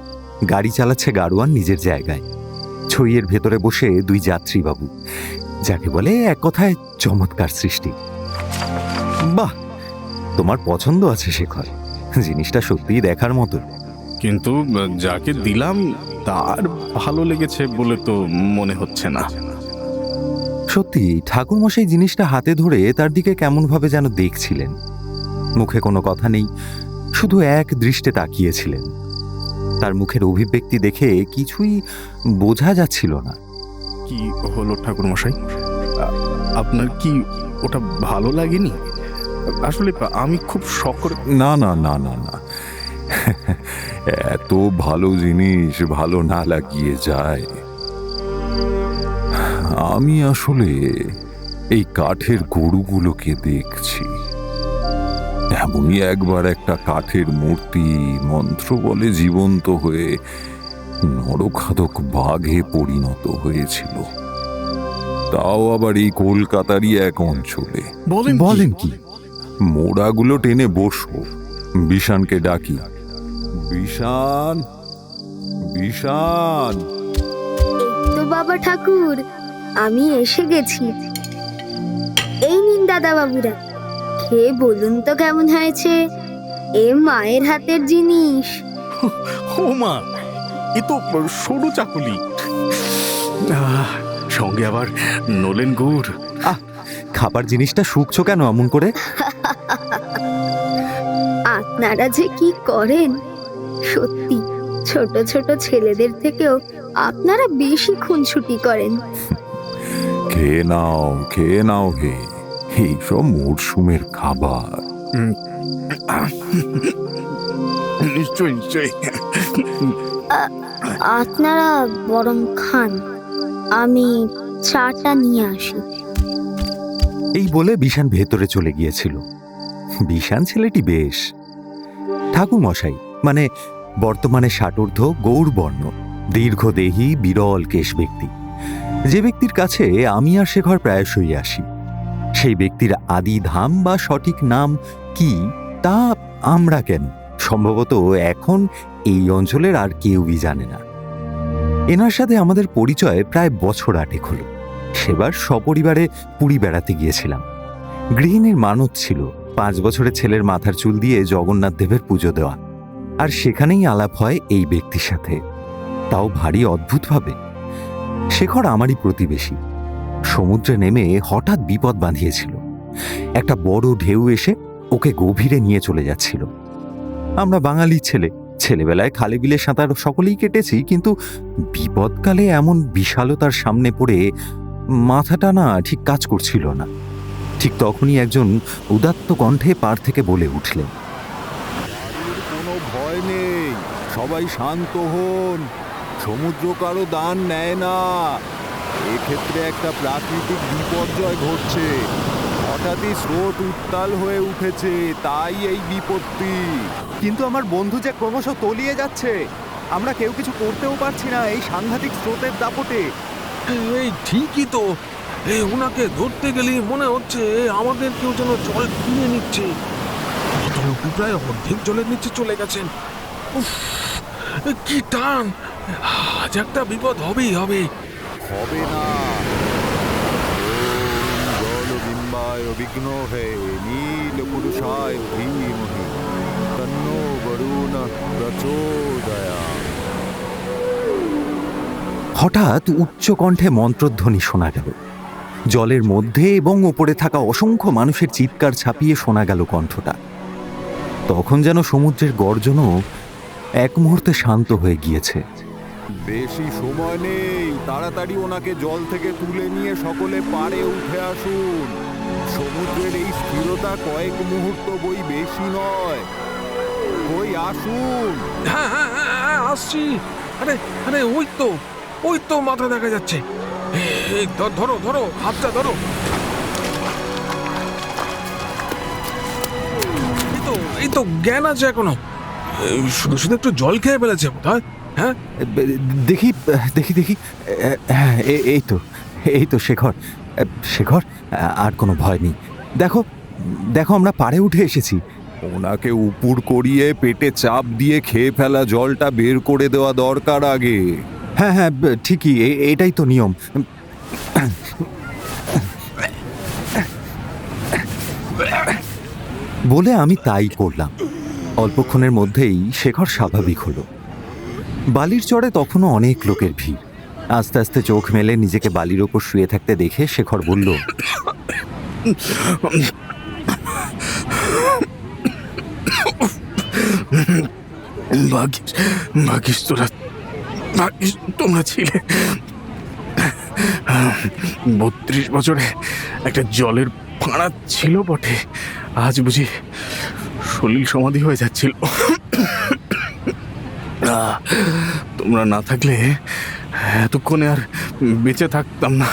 গাড়ি চালাচ্ছে গাড়োয়ান নিজের জায়গায়, ছইয়ের ভেতরে বসে দুই যাত্রীবাবু, যাকে বলে এক কথায় চমৎকার সৃষ্টি। বাহ, তোমার পছন্দ আছে শেখর, জিনিসটা সত্যিই দেখার মতো। কিন্তু যাকে দিলাম তার ভালো লেগেছে বলে তো মনে হচ্ছে না। সত্যি ঠাকুরমশাই জিনিসটা হাতে ধরে তার দিকে কেমনভাবে যেন দেখছিলেন। মুখে কোনো কথা নেই, শুধু এক দৃষ্টে তাকিয়েছিলেন। তার মুখের অভিব্যক্তি দেখে কিছুই বোঝা যাচ্ছিল না। কি হলো ঠাকুরমশাই? আপনার কি ওটা ভালো লাগেনি? আসলে আমি খুব শখ করে। না না না না না, এত ভালো জিনিস ভালো না লাগিয়ে যায়। আমি আসলে এই কাঠের গরুগুলোকে দেখছি। এমনই একবার একটা কাঠের মূর্তি মন্ত্র বলে জীবন্ত হয়ে নরখাদক বাঘে পরিণত হয়েছিল, তাও আবার এই কলকাতারই এক অঞ্চলে। বলেন কি? মোড়াগুলো টেনে বসো, বিষানকে ডাকি। বিষান, বিষান। তো বাবা ঠাকুর, আমি এসে গেছি। এই নিন দাদা বাবুরা, খেয়ে বলুন তো কেমন হয়েছে। এ মায়ের হাতের জিনিস। ও মা, এ তো সরু চাকুলি, সঙ্গে আবার নলেন গুড়। খাবার জিনিসটা শুকছো কেন এমন করে? আপনারা যে কি করেন, সত্যি ছোট ছোট ছেলেদের থেকেও আপনারা বেশি খুনছুটি করেন। খেয়ে নাও হে, এইসব মরশুমের খাবার। নিশ্চয় নিশ্চয়। আপনারা বরং খান, আমি চাটা নিয়ে আসি। এই বলে বিষান ভেতরে চলে গিয়েছিল। বিষান ছেলেটি বেশ। ঠাকুরমশাই মানে বর্তমানে ষাটোর্ধ্ব, গৌরবর্ণ, দীর্ঘদেহী, বিরল কেশ ব্যক্তি, যে ব্যক্তির কাছে আমি আর শেখর প্রায়শই আসি। সেই ব্যক্তির আদি ধাম বা সঠিক নাম কি তা আমরা কেন, সম্ভবত এখন এই অঞ্চলের আর কেউই জানে না। এনার সাথে আমাদের পরিচয় প্রায় বছর 8 হলো। সেবার সপরিবারে পুরী বেড়াতে গিয়েছিলাম। গৃহিণীর মানত ছিল 5 বছরের ছেলের মাথার চুল দিয়ে জগন্নাথ দেবের পুজো দেওয়া, আর সেখানেই আলাপ হয় এই ব্যক্তির সাথে, তাও ভারী অদ্ভুতভাবে। শেখর আমারই প্রতিবেশী। সমুদ্রে নেমে হঠাৎ বিপদ বাঁধিয়েছিল। একটা বড় ঢেউ এসে ওকে গভীরে নিয়ে চলে যাচ্ছিল। আমরা বাঙালি ছেলে, ছেলেবেলায় খালে বিলে সাঁতার সকলেই কেটেছি, কিন্তু বিপদকালে এমন বিশালতার সামনে পড়ে মাথাটা না ঠিক কাজ করছিল না। ঠিক তখনই একজন উদাত্ত কণ্ঠে পাড় থেকে বলে উঠলেন, কোনো ভয় নেই, সবাই শান্ত হন, সমুদ্র কারো দান নেয় না। এক্ষেত্রে একটা প্রাকৃতিক বিপর্যয় ঘটছে, হঠাৎই স্রোত উত্তাল হয়ে উঠেছে, তাই এই বিপত্তি। কিন্তু আমার বন্ধু যে ক্রমশ তলিয়ে যাচ্ছে। আমরা কেউ কিছু করতেও পারছি না এই সাংঘাতিক স্রোতের দাপটে। এই ঠিকই তো, এই ওনাকে ধরতে গেলে মনে হচ্ছে আমাদের কেউ যেন জল কিনে নিচ্ছে। ভদ্রলোকও প্রায় অর্ধেক জলের নিচে চলে গেছেন। উফ, কি টান! আজ একটা বিপদ হবেই হবে। হবে না। জলবিম্বায় বিঘ্ন হে নীল পুরুষায় ধীমহি তন্নো বরুণ প্রচোদয়াৎ। হঠাৎ উচ্চ কণ্ঠে মন্ত্রধ্বনি শোনা গেল। জলের মধ্যে এবং ওপরে থাকা অসংখ্য মানুষের চিৎকার ছাপিয়ে শোনা গেল কণ্ঠটা। তখন যেন সমুদ্রের গর্জনও এক মুহূর্তে শান্ত হয়ে গিয়েছে। বেশি সময় নেই, তাড়াতাড়ি ওনাকে জল থেকে তুলে নিয়ে সকলে পাড়ে উঠে আসুন। সমুদ্রের এই স্থিরতা কয়েক মুহূর্ত বই বেশি নয়। ওই আসুন। হ্যাঁ হ্যাঁ হ্যাঁ হ্যাঁ, আসছি। আরে আরে, ওই তো মাথা দেখা যাচ্ছে। এই ধরো ধরো, হাতটা ধরো। এই তো জ্ঞান আছে এখনো। শুধু শুধু একটু জল খেয়ে ফেলেছে বোধহয়। হ্যাঁ, দেখি দেখি দেখি, হ্যাঁ, এই তো শেখর। শেখর, আর কোনো ভয় নেই। দেখো দেখো, আমরা পাড়ে উঠে এসেছি। ওনাকে উপুর করিয়ে পেটে চাপ দিয়ে খেয়ে ফেলা জলটা বের করে দেওয়া দরকার আগে। হ্যাঁ হ্যাঁ, ঠিকই, এটাই তো নিয়ম। বলে আমি তাই করলাম। অল্পক্ষণের মধ্যেই শেখর স্বাভাবিক হলো। বালির চরে তখনও অনেক লোকের ভিড়। আস্তে আস্তে চোখ মেলে নিজেকে বালির ওপর শুয়ে থাকতে দেখে শেখর বলল, ভাগিস তোমরা ছিলে। 32 বছরে একটা জলের ফাঁড়া ছিল বটে, আজ বুঝি সলিল সমাধি হয়ে যাচ্ছিল। তোমরা না থাকলে এতক্ষণে আর বেঁচে থাকতাম না।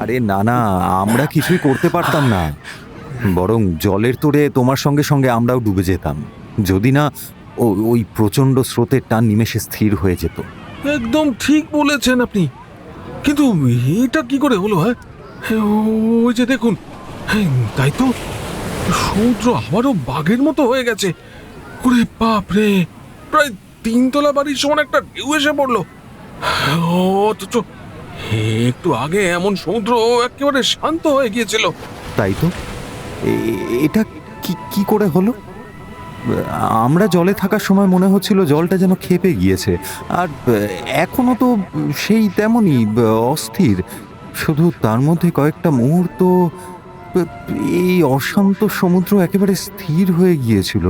আরে না না, আমরা কিছুই করতে পারতাম না, বরং জলের তোড়ে তোমার সঙ্গে সঙ্গে আমরাও ডুবে যেতাম, যদি না ওই প্রচন্ড স্রোতের টান নিমেষে স্থির হয়ে যেত। একদম ঠিক বলেছেন আপনি। কিন্তু এটা কি করে হলো? হ্যাঁ, ওই যে দেখুন, তাই তো সমুদ্র আবারও বাঘের মতো হয়ে গেছে। ওরে বাপ রে, প্রায় 3 তলা বাড়ির সমান একটা ঢেউ এসে পড়লো। অথচ একটু আগে এমন সমুদ্র একেবারে শান্ত হয়ে গিয়েছিল। তাই তো, এটা কি করে হলো? আমরা জলে থাকার সময় মনে হচ্ছিল জলটা যেন ক্ষেপে গিয়েছে, আর এখনো তো সেই তেমনই অস্থির। শুধু তার মধ্যে কয়েকটা মুহূর্ত এই অশান্ত সমুদ্র একেবারে স্থির হয়ে গিয়েছিল।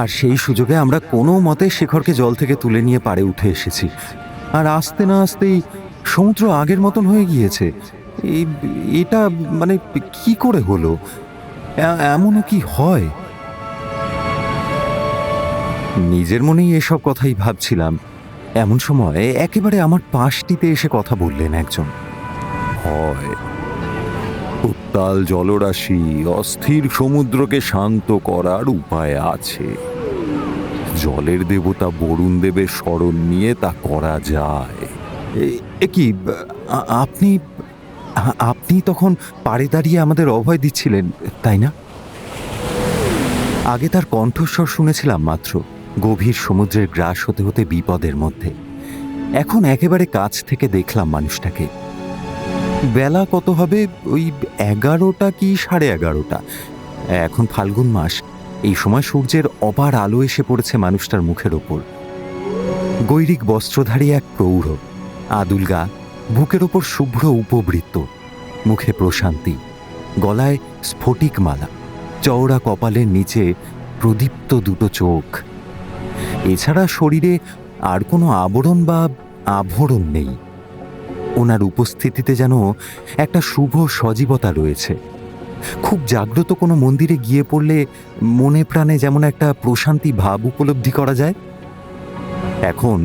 আর সেই সুযোগে আমরা কোনো মতে শেখরকে জল থেকে তুলে নিয়ে পাড়ে উঠে এসেছি। আর আসতে না আসতেই সমুদ্র আগের মতন হয়ে গিয়েছে। এটা মানে কি করে হলো? এমনও কি হয়? নিজের মনেই এসব কথাই ভাবছিলাম, এমন সময় একেবারে আমার পাশটিতে এসে কথা বললেন একজন। হয় উত্তাল জলরাশি অস্থির সমুদ্রকে শান্ত করার উপায় আছে। জলের দেবতা বরুণ দেবের স্মরণ নিয়ে তা করা যায়। কি আপনি তখন পাড়ে দাঁড়িয়ে আমাদের অভয় দিচ্ছিলেন, তাই না? আগে তার কণ্ঠস্বর শুনেছিলাম মাত্র, গভীর সমুদ্রের গ্রাস হতে হতে বিপদের মধ্যে। এখন একেবারে কাছ থেকে দেখলাম মানুষটাকে। বেলা কত হবে? ওই 11টা কি 11:30। এখন ফাল্গুন মাস, এই সময় সূর্যের অপার আলো এসে পড়েছে মানুষটার মুখের ওপর। গৈরিক বস্ত্রধারী এক প্রৌঢ়, আদুল গা, বুকের ওপর শুভ্র উপবৃত্ত, মুখে প্রশান্তি, গলায় স্ফটিক মালা, চওড়া কপালের নিচে প্রদীপ্ত দুটো চোখ। এছাড়া শরীরে আর কোনো আবরণ বা আভরণ নেই। ওনার উপস্থিতিতে যেন একটা শুভ সজীবতা রয়েছে। খুব জাগ্রত কোনো মন্দিরে গিয়ে পড়লে মনে প্রাণে যেমন একটা প্রশান্তি ভাব উপলব্ধি করা যায়, এখন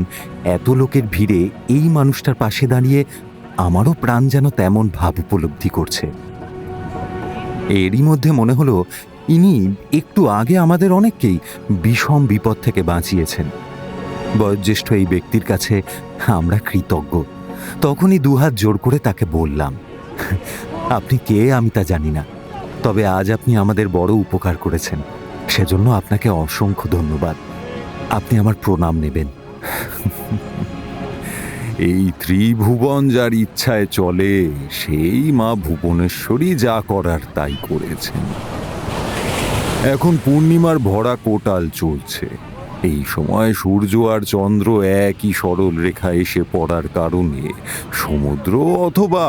এত লোকের ভিড়ে এই মানুষটার পাশে দাঁড়িয়ে আমারও প্রাণ যেন তেমন ভাব উপলব্ধি করছে। এরই মধ্যে মনে হলো ইনি একটু আগে আমাদের অনেককেই বিষম বিপদ থেকে বাঁচিয়েছেন। বয়োজ্যেষ্ঠ এই ব্যক্তির কাছে আমরা কৃতজ্ঞ। তখনই দুহাত জোর করে তাকে বললাম, আপনি কে আমি তা জানি না, তবে আজ আপনি আমাদের বড় উপকার করেছেন, সেজন্য আপনাকে অসংখ্য ধন্যবাদ। আপনি আমার প্রণাম নেবেন। এই ত্রিভুবন যার ইচ্ছায় চলে, সেই মা ভুবনেশ্বরী যা করার তাই করেছেন। এখন পূর্ণিমার ভরা কোটাল চলছে। এই সময় সূর্য আর চন্দ্র একই সরল রেখা এসে পড়ার কারণে সমুদ্র অথবা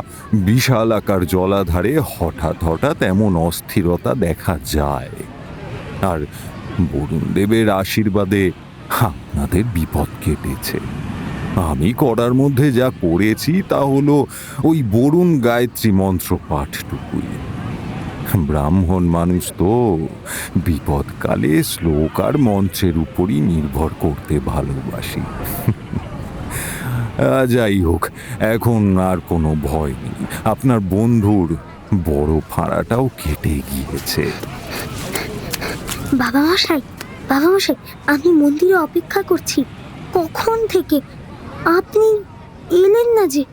বিশাল আকার জলাধারে হঠাৎ হঠাৎ এমন অস্থিরতা দেখা যায়। আর বরুণ দেবের আশীর্বাদে আপনাদের বিপদ কেটেছে। আমি করার মধ্যে যা করেছি তা হলো ওই বরুণ গায়ত্রী মন্ত্র পাঠটুকুই। ব্রাহ্মণ মানুষ তো বিপদকালে শ্লোক আর মঞ্চের উপরই নির্ভর করতে ভালোবাসি। যাই হোক, এখন আর কোনো ভয় নেই। আপনার বন্ধুর বড় ফাঁড়াটাও কেটে গিয়েছে। বাবা মশাই, আমি মন্দিরে অপেক্ষা করছি কখন থেকে, আপনি এলেন না যে।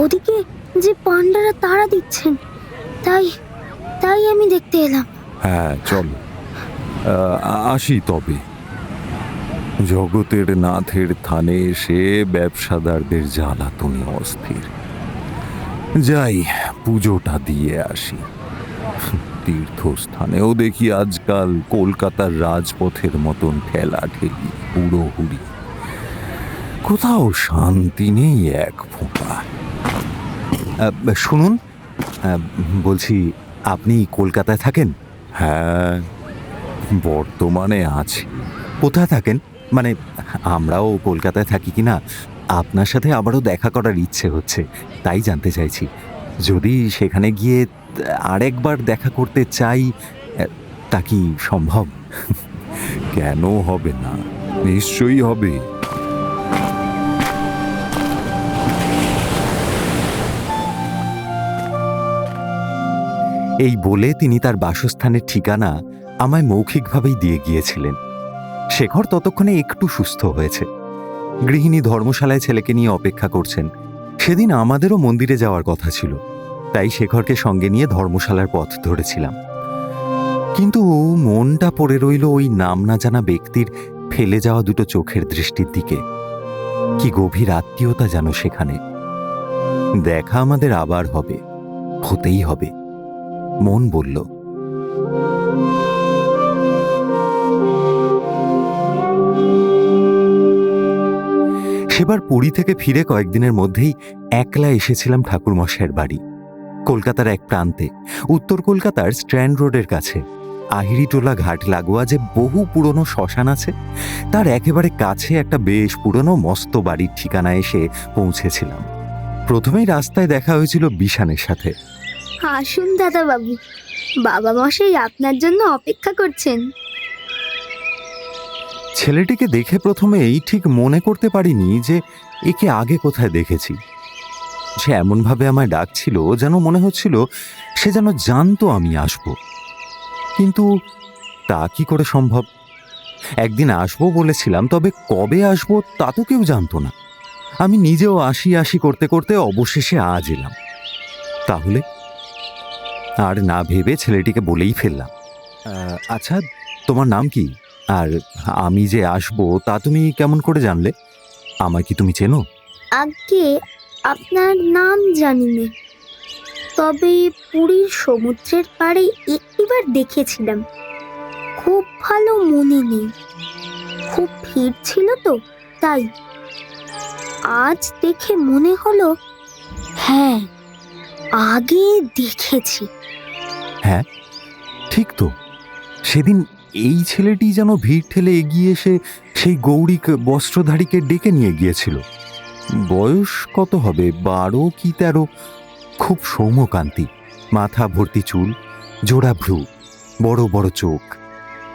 ওদিকে যে পান্ডারা তাড়া দিচ্ছেন, তাই আমি দেখতে এলাম। হ্যাঁ, চলো আসি তবে। জগতের নাথের থানে এসে ব্যবসাদারদের জ্বালাতনে অস্থির। যাই, পুজোটা দিয়ে আসি। তীর্থস্থানেও দেখি আজকাল কলকাতার রাজপথের মতন ঠেলাঠেলি, হুড়োহুড়ি, কোথাও শান্তি নেই এক ফোঁটা। শুনুন, বলছি আপনি কলকাতায় থাকেন? হ্যাঁ, বর্তমানে আছি। কোথায় থাকেন? মানে আমরাও কলকাতায় থাকি কিনা, আপনার সাথে আবারও দেখা করার ইচ্ছে হচ্ছে, তাই জানতে চাইছি। যদি সেখানে গিয়ে আরেকবার দেখা করতে চাই, তা কি সম্ভব? কেন হবে না, নিশ্চয়ই হবে। এই বলে তিনি তার বাসস্থানের ঠিকানা আমায় মৌখিকভাবেই দিয়ে গিয়েছিলেন। শেখর ততক্ষণে একটু সুস্থ হয়েছে। গৃহিণী ধর্মশালায় ছেলেকে নিয়ে অপেক্ষা করছেন। সেদিন আমাদেরও মন্দিরে যাওয়ার কথা ছিল, তাই শেখরকে সঙ্গে নিয়ে ধর্মশালার পথ ধরেছিলাম। কিন্তু মনটা পড়ে রইল ওই নাম না জানা ব্যক্তির ফেলে যাওয়া দুটো চোখের দৃষ্টির দিকে। কি গভীর আত্মীয়তা যেন সেখানে। দেখা আমাদের আবার হবে, হতেই হবে, মন বলল। সেবার পুরী থেকে ফিরে কয়েকদিনের মধ্যেই একলা এসেছিলাম ঠাকুরমশাইয়ের বাড়ি। কলকাতার এক প্রান্তে, উত্তর কলকাতার স্ট্র্যান্ড রোডের কাছে আহিরিটোলা ঘাট লাগোয়া যে বহু পুরনো শ্মশান আছে, তার একেবারে কাছে একটা বেশ পুরনো মস্ত বাড়ির ঠিকানায় এসে পৌঁছেছিলাম। প্রথমেই রাস্তায় দেখা হয়েছিল বিশানের সাথে। আসুন দাদা বাবু, বাবা মশাই আপনার জন্য অপেক্ষা করছেন। ছেলেটিকে দেখে প্রথমেই ঠিক মনে করতে পারিনি যে একে আগে কোথায় দেখেছি। সে এমনভাবে আমায় ডাকছিল যেন মনে হচ্ছিল সে যেন জানতো আমি আসব। কিন্তু তা কি করে সম্ভব? একদিন আসবো বলেছিলাম, তবে কবে আসবো তা তো কেউ জানতো না। আমি নিজেও আসি আসি করতে করতে অবশেষে আজ এলাম। তাহলে আর না ভেবে ছেলেটিকে বলেই ফেললাম, আচ্ছা তোমার নাম কি? আর আমি যে আসবো তা তুমি কেমন করে জানলে? আমায় কি তুমি চেনো? আগে আপনার নাম জানি না, তবে পুরীর সমুদ্রের পাড়ে একটিবার দেখেছিলাম। খুব ভালো মনে নেই, খুব ভিড় ছিল তো তাই। আজ দেখে মনে হলো হ্যাঁ, আগে দেখেছি। হ্যাঁ ঠিক তো, সেদিন এই ছেলেটি যেন ভিড় ঠেলে এগিয়ে এসে সেই গৌরী বস্ত্রধারীকে ডেকে নিয়ে গিয়েছিল। বয়স কত হবে, 12 কি 13। খুব সৌম্যকান্তি, মাথা ভর্তি চুল, জোড়া ভ্রু, বড় বড় চোখ,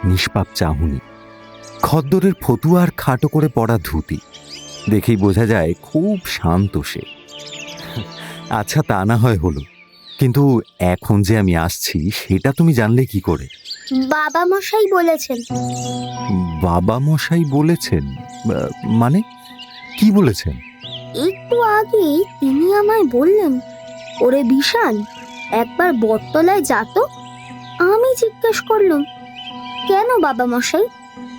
নিষ্পাপ চাহনি, খদ্দরের ফতুয়ার খাটো করে পরা ধুতি। দেখেই বোঝা যায় খুব শান্ত সে। আচ্ছা তা না হয় হলো, কিন্তু এখন যে আমি আসছি সেটা তুমি জানলে কি করে? বাবা মশাই বলেছেন। বাবা মশাই বলেছেন? মানে কি বলেছেন? একটু আগে তিনি আমায় বললেন, ওরে বিশাল, একবার বটতলায় যা তো। আমি জিজ্ঞেস করলাম, কেন বাবা মশাই,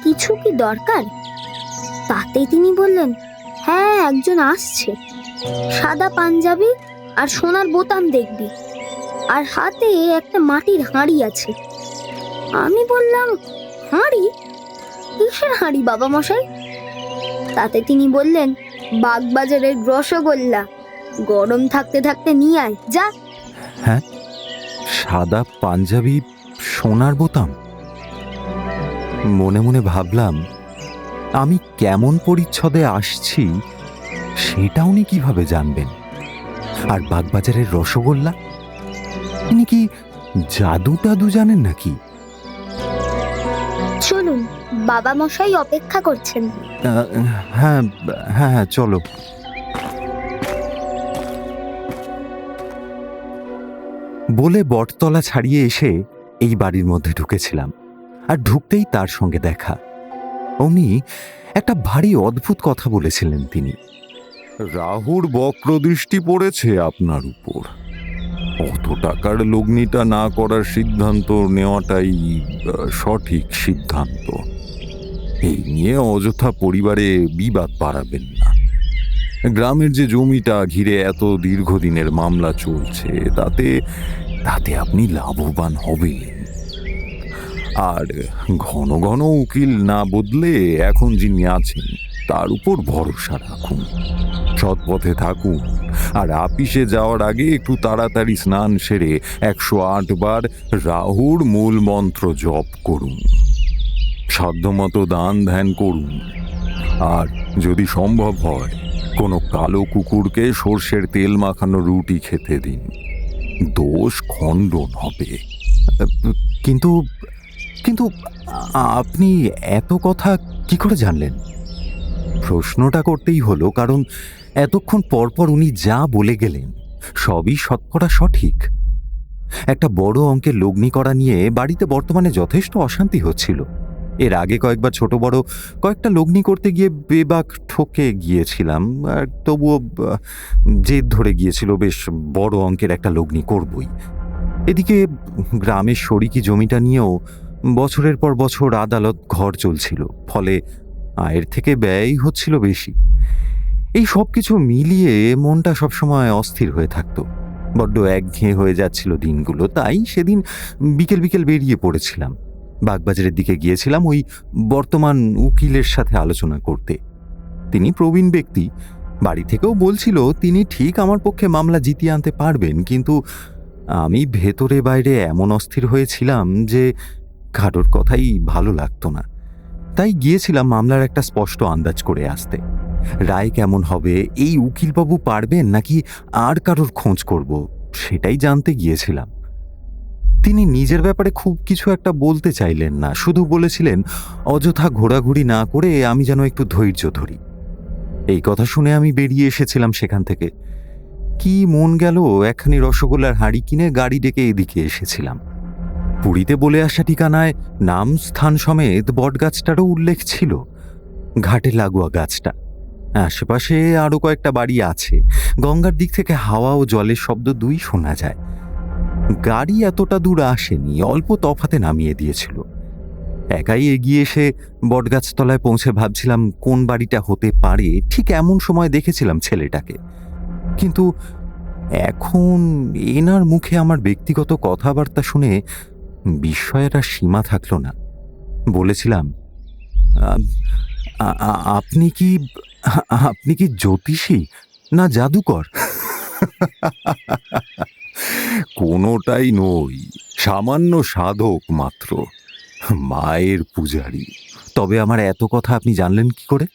কিছু কি দরকার? তাতে তিনি বললেন, হ্যাঁ, একজন আসছে, সাদা পাঞ্জাবি আর সোনার বোতাম দেখবি, আর হাতে একটা মাটির হাঁড়ি আছে। আমি বললাম, হাঁড়ি? কিসের হাঁড়ি বাবা মশাই? তাতে তিনি বললেন, বাগবাজারের রসগোল্লা, গরম থাকতে থাকতে নিয়ে আয়, যা। হ্যাঁ, সাদা পাঞ্জাবি, সোনার বোতাম। মনে মনে ভাবলাম, আমি কেমন পরিচ্ছদে আসছি সেটা উনি কিভাবে জানবেন? আর বাগবাজারের রসগোল্লা, ইনি কি জাদু টাদু জানেন নাকি? চলুন, বাবা মশাই অপেক্ষা করছেন। হ্যাঁ হ্যাঁ হ্যাঁ, চলো। বলে বটতলা ছাড়িয়ে এসে এই বাড়ির মধ্যে ঢুকেছিলাম, আর ঢুকতেই তার সঙ্গে দেখা। উনি একটা ভারী অদ্ভুত কথা বলেছিলেন। তিনি, রাহুর বক্রদৃষ্টি পড়েছে আপনার উপর, অত টাকার লগ্নিটা না করার সিদ্ধান্ত নেওয়াটাই সঠিক সিদ্ধান্ত। এই নিয়ে অযথা পরিবারে বিবাদ বাড়াবেন না। গ্রামের যে জমিটা ঘিরে এত দীর্ঘদিনের মামলা চলছে, তাতে তাতে আপনি লাভবান হবেন। আর ঘন ঘন উকিল না বদলে এখন যিনি আছেন তার উপর ভরসা রাখুন, সৎপথে থাকুন, আর আপিসে যাওয়ার আগে একটু তাড়াতাড়ি স্নান সেরে 108 বার রাহুর মূল মন্ত্র জপ করুন, সাধ্যমতো দান ধ্যান করুন, আর যদি সম্ভব হয় কোনো কালো কুকুরকে সর্ষের তেল মাখানো রুটি খেতে দিন, দোষ খণ্ডন হবে। কিন্তু কিন্তু আপনি এত কথা কি করে জানলেন? প্রশ্নটা করতেই হলো, কারণ এতক্ষণ পরপর উনি যা বলে গেলেন সবই শতকরা সঠিক। একটা বড় অঙ্কের লগ্নি করা নিয়ে বাড়িতে বর্তমানে যথেষ্ট অশান্তি হচ্ছিল। এর আগে কয়েকবার ছোট বড় কয়েকটা লগ্নি করতে গিয়ে বেবাক ঠকে গিয়েছিলাম, আর তবুও জেদ ধরে গিয়েছিল বেশ বড় অঙ্কের একটা লগ্নি করবই। এদিকে গ্রামের শরিকি জমিটা নিয়েও বছরের পর বছর আদালত ঘর চলছিল, ফলে আয়ের থেকে ব্যয় হচ্ছিল বেশি। এই সব কিছু মিলিয়ে মনটা সবসময় অস্থির হয়ে থাকতো, বড্ড একঘেয়ে হয়ে যাচ্ছিল দিনগুলো। তাই সেদিন বিকেল বিকেল বেরিয়ে পড়েছিলাম, বাগবাজারের দিকে গিয়েছিলাম ওই বর্তমান উকিলের সাথে আলোচনা করতে। তিনি প্রবীণ ব্যক্তি, বাড়ি থেকেও বলছিল তিনি ঠিক আমার পক্ষে মামলা জিতিয়ে আনতে পারবেন, কিন্তু আমি ভেতরে বাইরে এমন অস্থির হয়েছিলাম যে কারোর কথাই ভালো লাগতো না। তাই গিয়েছিলাম মামলার একটা স্পষ্ট আন্দাজ করে আসতে। রায় কেমন হবে, এই উকিলবাবু পারবেন নাকি আর কারোর খোঁজ করব, সেটাই জানতে গিয়েছিলাম। তিনি নিজের ব্যাপারে খুব কিছু একটা বলতে চাইলেন না, শুধু বলেছিলেন অযথা ঘোরাঘুরি না করে আমি যেন একটু ধৈর্য ধরি। এই কথা শুনে আমি বেরিয়ে এসেছিলাম সেখান থেকে। কি মন গেল, একখানি রসগোল্লার হাঁড়ি কিনে গাড়ি ডেকে এদিকে এসেছিলাম। পুরীতে বলে আসা ঠিকানায় নাম স্থান সমেত বটগাছটারও উল্লেখ ছিল, ঘাটে লাগোয়া গাছটা। আশেপাশে আরো কয়েকটা বাড়ি আছে, গঙ্গার দিক থেকে হাওয়া ও জলের শব্দ দুই শোনা যায়। গাড়ি এতটা দূর আসেনি, অল্প তফাতে নামিয়ে দিয়েছিল। একাই এগিয়ে এসে বটগাছতলায় পৌঁছে ভাবছিলাম কোন বাড়িটা হতে পারে। ঠিক এমন সময় দেখেছিলাম ছেলেটাকে, কিন্তু এখন এনার মুখে আমার ব্যক্তিগত কথাবার্তা শুনে বিস্ময়ের আর সীমা থাকলো না। বলেছিলাম, আপনি কি জ্যোতিষী না জাদুকর? কোনোটাই নই, সামান্য সাধক মাত্র, মায়ের পূজারী। তবে আমার এত কথা আপনি জানলেন কি করে?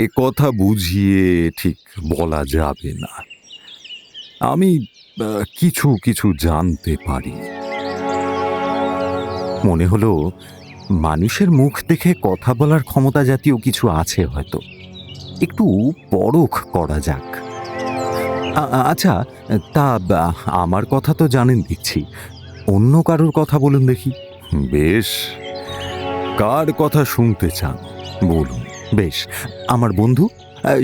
এ কথা বুঝিয়ে ঠিক বলা যাবে না। আমি কিছু কিছু জানতে পারি। মনে হলো মানুষের মুখ দেখে কথা বলার ক্ষমতা জাতীয় কিছু আছে হয়তো, একটু পরখ করা যাক। আচ্ছা, তা আমার কথা তো জানেন দেখছি, অন্য কারোর কথা বলুন দেখি। বেশ, কার কথা শুনতে চান বলুন। বেশ, আমার বন্ধু,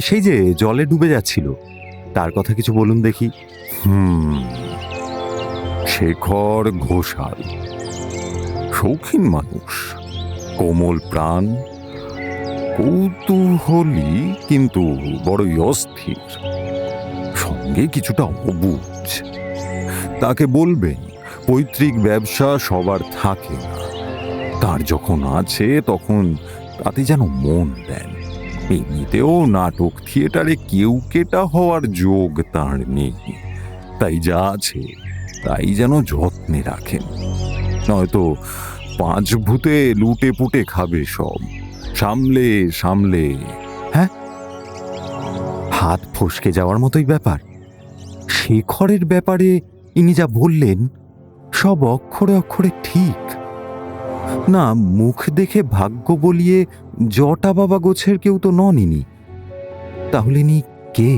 সেই যে জলে ডুবে যাচ্ছিল, তার কথা কিছু বলুন দেখি। শেখর ঘোষাল, শৌখিন মানুষ, কোমল প্রাণ, কৌতূহলী কিন্তু বড়ই অস্থির, সঙ্গে কিছুটা অবুঝ। তাকে বলবেন পৈতৃক ব্যবসা সবার থাকে না, তার যখন আছে তখন তাতে যেন মন দেন। এমনিতেও নাটক থিয়েটারে কেউ কেটা হওয়ার যোগ তার নেই, তাই যা আছে তাই যেন যত্নে রাখেন, নয়তো 5 ভূতে লুটে পুটে খাবে সব। সামলে সামলে। হ্যাঁ, হাত ফসকে যাওয়ার মতোই ব্যাপার। শেখরের ব্যাপারে ইনি যা বললেন সব অক্ষরে অক্ষরে ঠিক। না, মুখ দেখে ভাগ্য বলিয়ে জটা বাবা গোছের কেউ তো নন ইনি। তাহলে ইনি কে?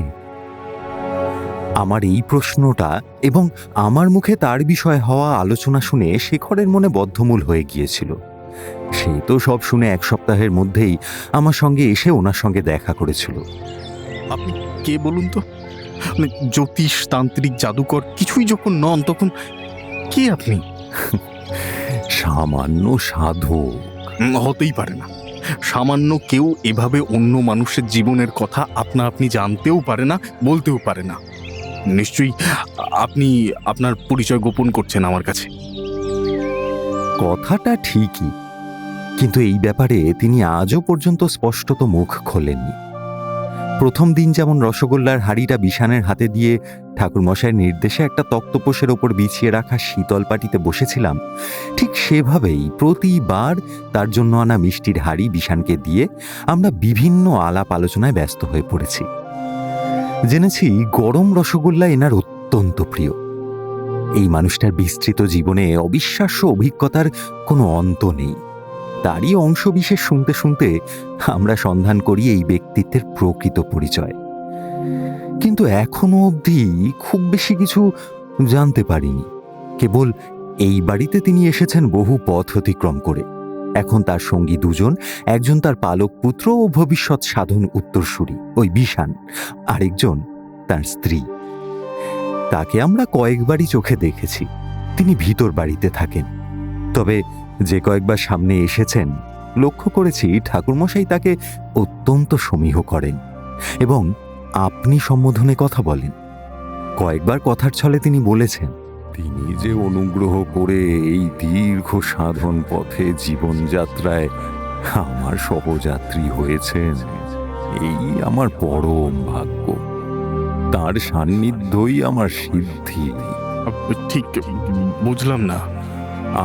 আমার এই প্রশ্নটা এবং আমার মুখে তার বিষয়ে হওয়া আলোচনা শুনে শেখরের মনে বদ্ধমূল হয়ে গিয়েছিল। সে তো সব শুনে 1 সপ্তাহের মধ্যেই আমার সঙ্গে এসে ওনার সঙ্গে দেখা করেছিল। আপনি কে বলুন তো? মানে জ্যোতিষ, তান্ত্রিক, জাদুকর কিছুই যখন নন, তখন কে আপনি? সামান্য সাধক। হতেই পারে না। সামান্য কেউ এভাবে অন্য মানুষের জীবনের কথা আপনি জানতেও পারে না, বলতেও পারে না। নিশ্চয়ই আপনি আপনার পরিচয় গোপন করছেন আমার কাছে। কথাটা ঠিকই, কিন্তু এই ব্যাপারে তিনি আজও পর্যন্ত স্পষ্টত মুখ খোলেননি। প্রথম দিন যেমন রসগোল্লার হাঁড়িটা বিশানের হাতে দিয়ে ঠাকুরমশাইয়ের নির্দেশে একটা তক্তপোষের ওপর বিছিয়ে রাখা শীতল পাটিতে বসেছিলাম, ঠিক সেভাবেই প্রতিবার তার জন্য আনা মিষ্টির হাঁড়ি বিশানকে দিয়ে আমরা বিভিন্ন আলাপ আলোচনায় ব্যস্ত হয়ে পড়েছি। জেনেছি গরম রসগোল্লা এনার অত্যন্ত প্রিয়। এই মানুষটার বিস্তৃত জীবনে অবিশ্বাস্য অভিজ্ঞতার কোনো অন্ত নেই। তারই অংশবিশেষ শুনতে শুনতে আমরা সন্ধান করি এই ব্যক্তিত্বের প্রকৃত পরিচয়। কিন্তু এখনো অবধি খুব বেশি কিছু জানতে পারিনি। কেবল এই বাড়িতে তিনি এসেছেন বহু পথ অতিক্রম করে। এখন তার সঙ্গী 2 জন, একজন তার পালক পুত্র ও ভবিষ্যৎ সাধন উত্তরসূরি ওই বিশান, আরেকজন তার স্ত্রী। তাকে আমরা কয়েকবারই চোখে দেখেছি। তিনি ভিতর বাড়িতে থাকেন। তবে যে কয়েকবার সামনে এসেছেন, লক্ষ্য করেছি ঠাকুরমশাই তাকে অত্যন্ত সমীহ করেন এবং আপনি সম্বোধনে কথা বলেন। কয়েকবার কথার ছলে তিনি বলেছেন, তিনি যে অনুগ্রহ করে এই দীর্ঘ সাধন পথে জীবনযাত্রায় আমার সহযাত্রী হয়েছেন, এই আমার পরম ভাগ্য। তার সান্নিধ্যই আমার সিদ্ধি। ঠিক বুঝলাম না।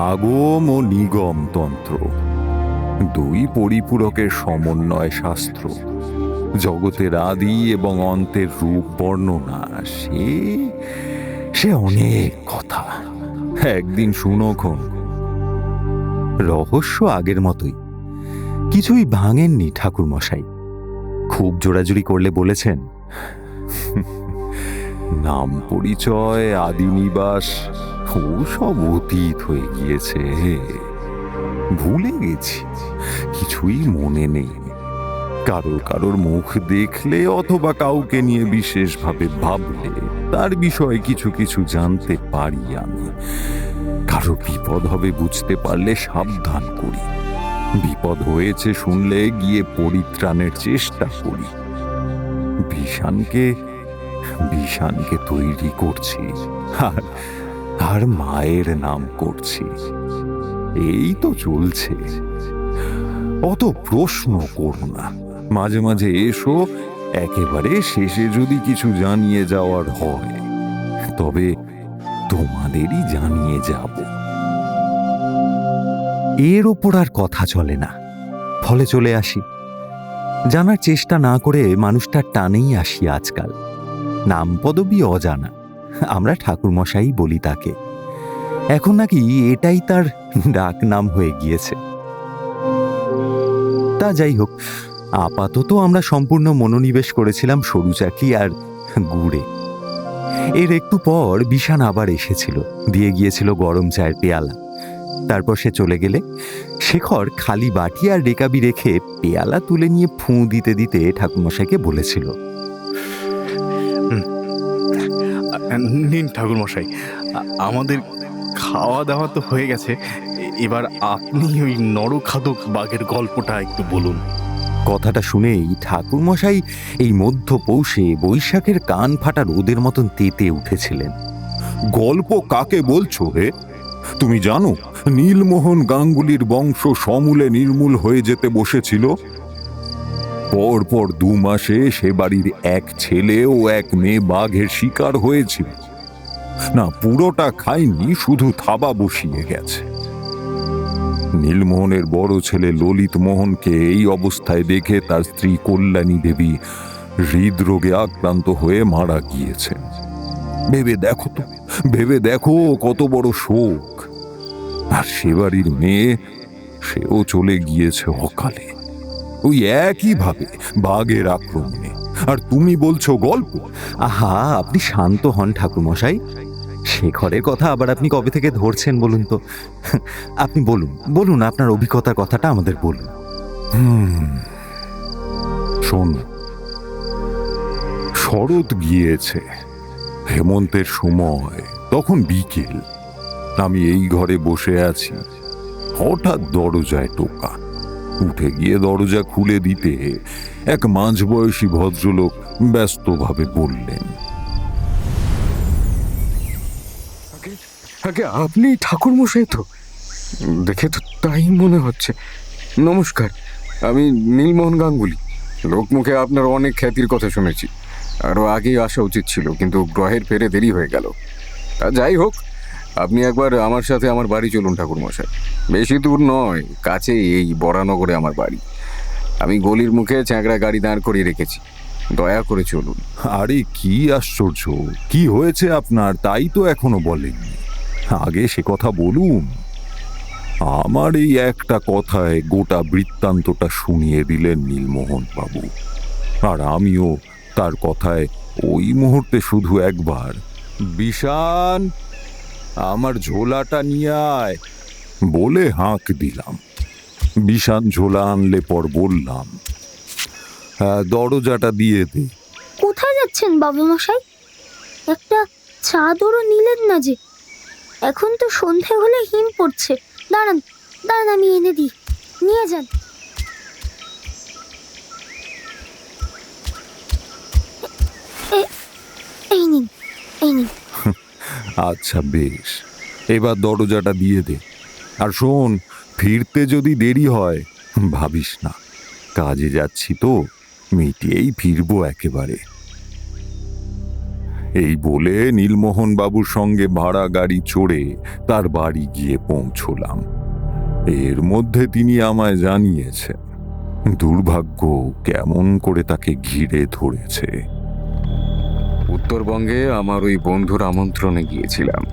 আগম ও নিগম তন্ত্র 2 পরিপূরকের সমন্বয় শাস্ত্র। জগতের আদি এবং অন্তের রূপ বর্ণনা, সে অনেক কথা। একদিন শুনোখন। রহস্য আগের মতোই, কিছুই ভাঙেননি ঠাকুরমশাই। খুব জোরাজুরি করলে বলেছেন, নাম পরিচয়, আদি নিবাস ও সব অতীত হয়ে গিয়েছে, ভুলে গেছি, কিছুই মনে নেই। কারোর মুখ দেখলে অথবা কাউকে নিয়ে বিশেষভাবে ভাবলে তার বিষয়ে কিছু কিছু জানতে পারি আমি। কারো বিপদ হবে বুঝতে পারলে সাবধান করি, বিপদ হয়েছে শুনলে গিয়ে পরিত্রাণের চেষ্টা করি। বিশানকে তৈরি করছি আর মায়ের নাম করছি, এই তো চলছে। অত প্রশ্ন করো না, মাঝে মাঝে এসো। একেবারে শেষে যদি কিছু জানিয়ে যাওয়ার হয় তবে তোমাদেরই জানিয়ে যাব। এর ওপর আর কথা চলে না, ফলে চলে আসি। জানার চেষ্টা না করে মানুষটার টানেই আসি আজকাল। নাম পদবী অজানা, আমরা ঠাকুরমশাই বলি তাকে। এখন নাকি এটাই তার ডাক নাম হয়ে গিয়েছে। তা যাই হোক, আপাতত আমরা সম্পূর্ণ মনোনিবেশ করেছিলাম সরু চাকরি আর গুড়ে। এর একটু পর বিশান আবার এসেছিল, দিয়ে গিয়েছিল গরম চায়ের পেয়ালা। তারপর সে চলে গেলে শেখর খালি বাটি আর রেকাবি রেখে পেয়ালা তুলে নিয়ে ফুঁ দিতে দিতে ঠাকুরমশাইকে বলেছিল, নিন ঠাকুরমশাই, আমাদের খাওয়া দাওয়া তো হয়ে গেছে, এবার আপনি ওই নরখাদক বাঘের গল্পটা একটু বলুন। কথাটা শুনেই ঠাকুরমশাই এই মধ্য পৌষে বৈশাখের কান ফাটা রোদের মতন তেতে উঠেছিলেন। গল্প কাকে বলছো হে? তুমি জানো নীলমোহন গাঙ্গুলির বংশ সমূলে নির্মূল হয়ে যেতে বসেছিল। পরপর 2 মাসে সে বাড়ির এক ছেলে ও এক মেয়ে বাঘের শিকার হয়েছিল। না, পুরোটা খায়নি, শুধু থাবা বসিয়ে গেছে। নীলমোহনের বড় ছেলে ললিত মোহনকে এই অবস্থায় দেখে তার স্ত্রী কল্যাণী দেবী হৃদরোগে আক্রান্ত হয়ে মারা গিয়েছে। ভেবে দেখো কত বড় শোক। আর সে বাড়ির মেয়ে, সেও চলে গিয়েছে অকালে, ওই একইভাবে বাঘের আক্রমণে। আর তুমি বলছো গল্প? আহা, আপনি শান্ত হন ঠাকুরমশাই। শেখরের কথা আবার আপনি কবে থেকে ধরছেন বলুন তো? আপনি বলুন আপনার অভিজ্ঞতার কথাটা আমাদের বলুন। শোন, শরৎ গিয়েছে, হেমন্তের সময়, তখন বিকেল। আমি এই ঘরে বসে আছি, হঠাৎ দরজায় টোকা। উঠে গিয়ে দরজা খুলে দিতে এক মাঝবয়সী ভদ্রলোক ব্যস্তভাবে বললেন, আগে আপনি ঠাকুরমশাই তো? দেখে তো তাই মনে হচ্ছে। নমস্কার, আমি নীলমোহন গাঙ্গুলি। লোকমুখে আপনার অনেক খ্যাতির কথা শুনেছি, আরও আগেই আসা উচিত ছিল, কিন্তু গ্রহের ফেরে দেরি হয়ে গেল। তা যাই হোক, আপনি একবার আমার সাথে আমার বাড়ি চলুন ঠাকুরমশাই। বেশি দূর নয়, কাছেই, এই বরানগরে আমার বাড়ি। আমি গলির মুখে চ্যাংড়া গাড়ি দাঁড় করিয়ে রেখেছি, দয়া করে চলুন। আরে কি আশ্চর্য, কি হয়েছে আপনার তাই তো এখনো বলেননি। আগে সে কথা বলুন। আমার এই একটা কথায় গোটা বৃত্তান্তটা শুনিয়ে দিলেন নীলমোহন বাবু। আর আমিও তার কথায় ওই মুহূর্তে শুধু একবার, বিশান, আমার ঝোলাটা নিয়ে আয় বলে হাঁক দিলাম। বিশান ঝোলা আনলে পর বললাম, হ্যাঁ, দরজাটা দিয়ে দে। কোথায় যাচ্ছেন বাবা মশাই? একটা চাদরও নিলেন না যে? এখন তো সন্ধে হলে হিম পড়ছে। দাঁড়ান দাঁড়ান, আমি এনে দিই, নিয়ে যান। এই নিন, এই নিন। আচ্ছা বেশ, এবার দরজাটা দিয়ে দে। আর শোন, ফিরতে যদি দেরি হয় ভাবিস না, কাজে যাচ্ছি তো, মিটিয়েই ফিরবো একেবারে। এই বলে নীলমোহন বাবুর সঙ্গে ভাড়া গাড়ি চড়ে তার বাড়ি গিয়ে পৌঁছলাম। এর মধ্যে তিনি আমায় জানিয়েছেন দুর্ভাগ্য কেমন করে তাকে ঘিরে ধরেছে। উত্তরবঙ্গে আমার ওই বন্ধুর আমন্ত্রণে গিয়েছিলাম।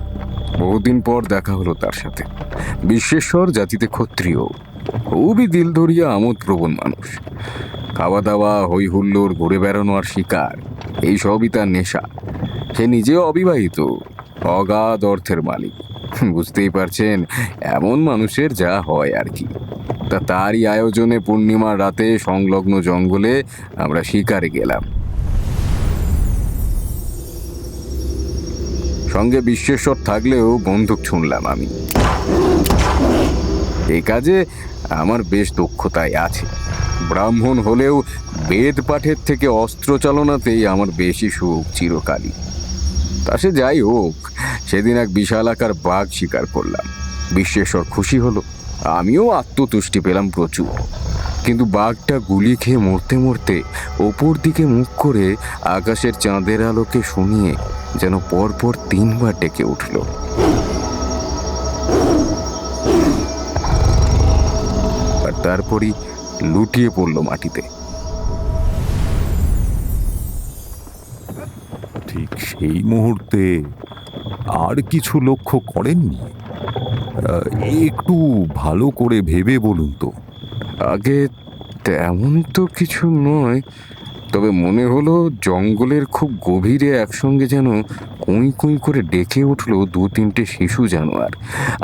বহুদিন পর দেখা হলো তার সাথে। বিশ্বেশ্বর জাতিতে ক্ষত্রিয়, খুবই দিলদরিয়া আমোদপ্রবণ মানুষ। খাওয়া দাওয়া, হই হুল্লোড়, ঘুরে বেড়ানো আর শিকার, এই সবই তার নেশা। সে নিজেও অবিবাহিত, অগাধ অর্থের মালিক। বুঝতেই পারছেন এমন মানুষের যা হয় আর কি। তারই আয়োজনে পূর্ণিমার রাতে সংলগ্ন জঙ্গলে আমরা শিকারে গেলাম। সঙ্গে বিশ্বেশ্বর থাকলেও বন্দুক ছুঁড়লাম আমি। এই কাজে আমার বেশ দক্ষতাই আছে। ব্রাহ্মণ হলেও বেদ পাঠের থেকে অস্ত্র চালনাতেই আমার বেশি সুখ চিরকালই। তা সে যাই হোক, সেদিন এক বিশালাকার বাঘ শিকার করলাম। বিশ্বেশ্বর খুশি হলো, আমিও আত্মতুষ্টি পেলাম প্রচুর। কিন্তু বাঘটা গুলি খেয়ে মরতে মরতে ওপর দিকে মুখ করে আকাশের চাঁদের আলোকে শুনিয়ে যেন পরপর 3 বার ডেকে উঠল। আর তারপরই লুটিয়ে পড়ল মাটিতে। ঠিক সেই মুহূর্তে আর কিছু লক্ষ্য করেননি? একটু ভালো করে ভেবে বলুন তো। আগে তেমন তো কিছু নয়, তবে মনে হলো জঙ্গলের খুব গভীরে একসঙ্গে যেন কুঁই কুঁই করে ডেকে উঠলো 2-3টে শিশু জানোয়ার।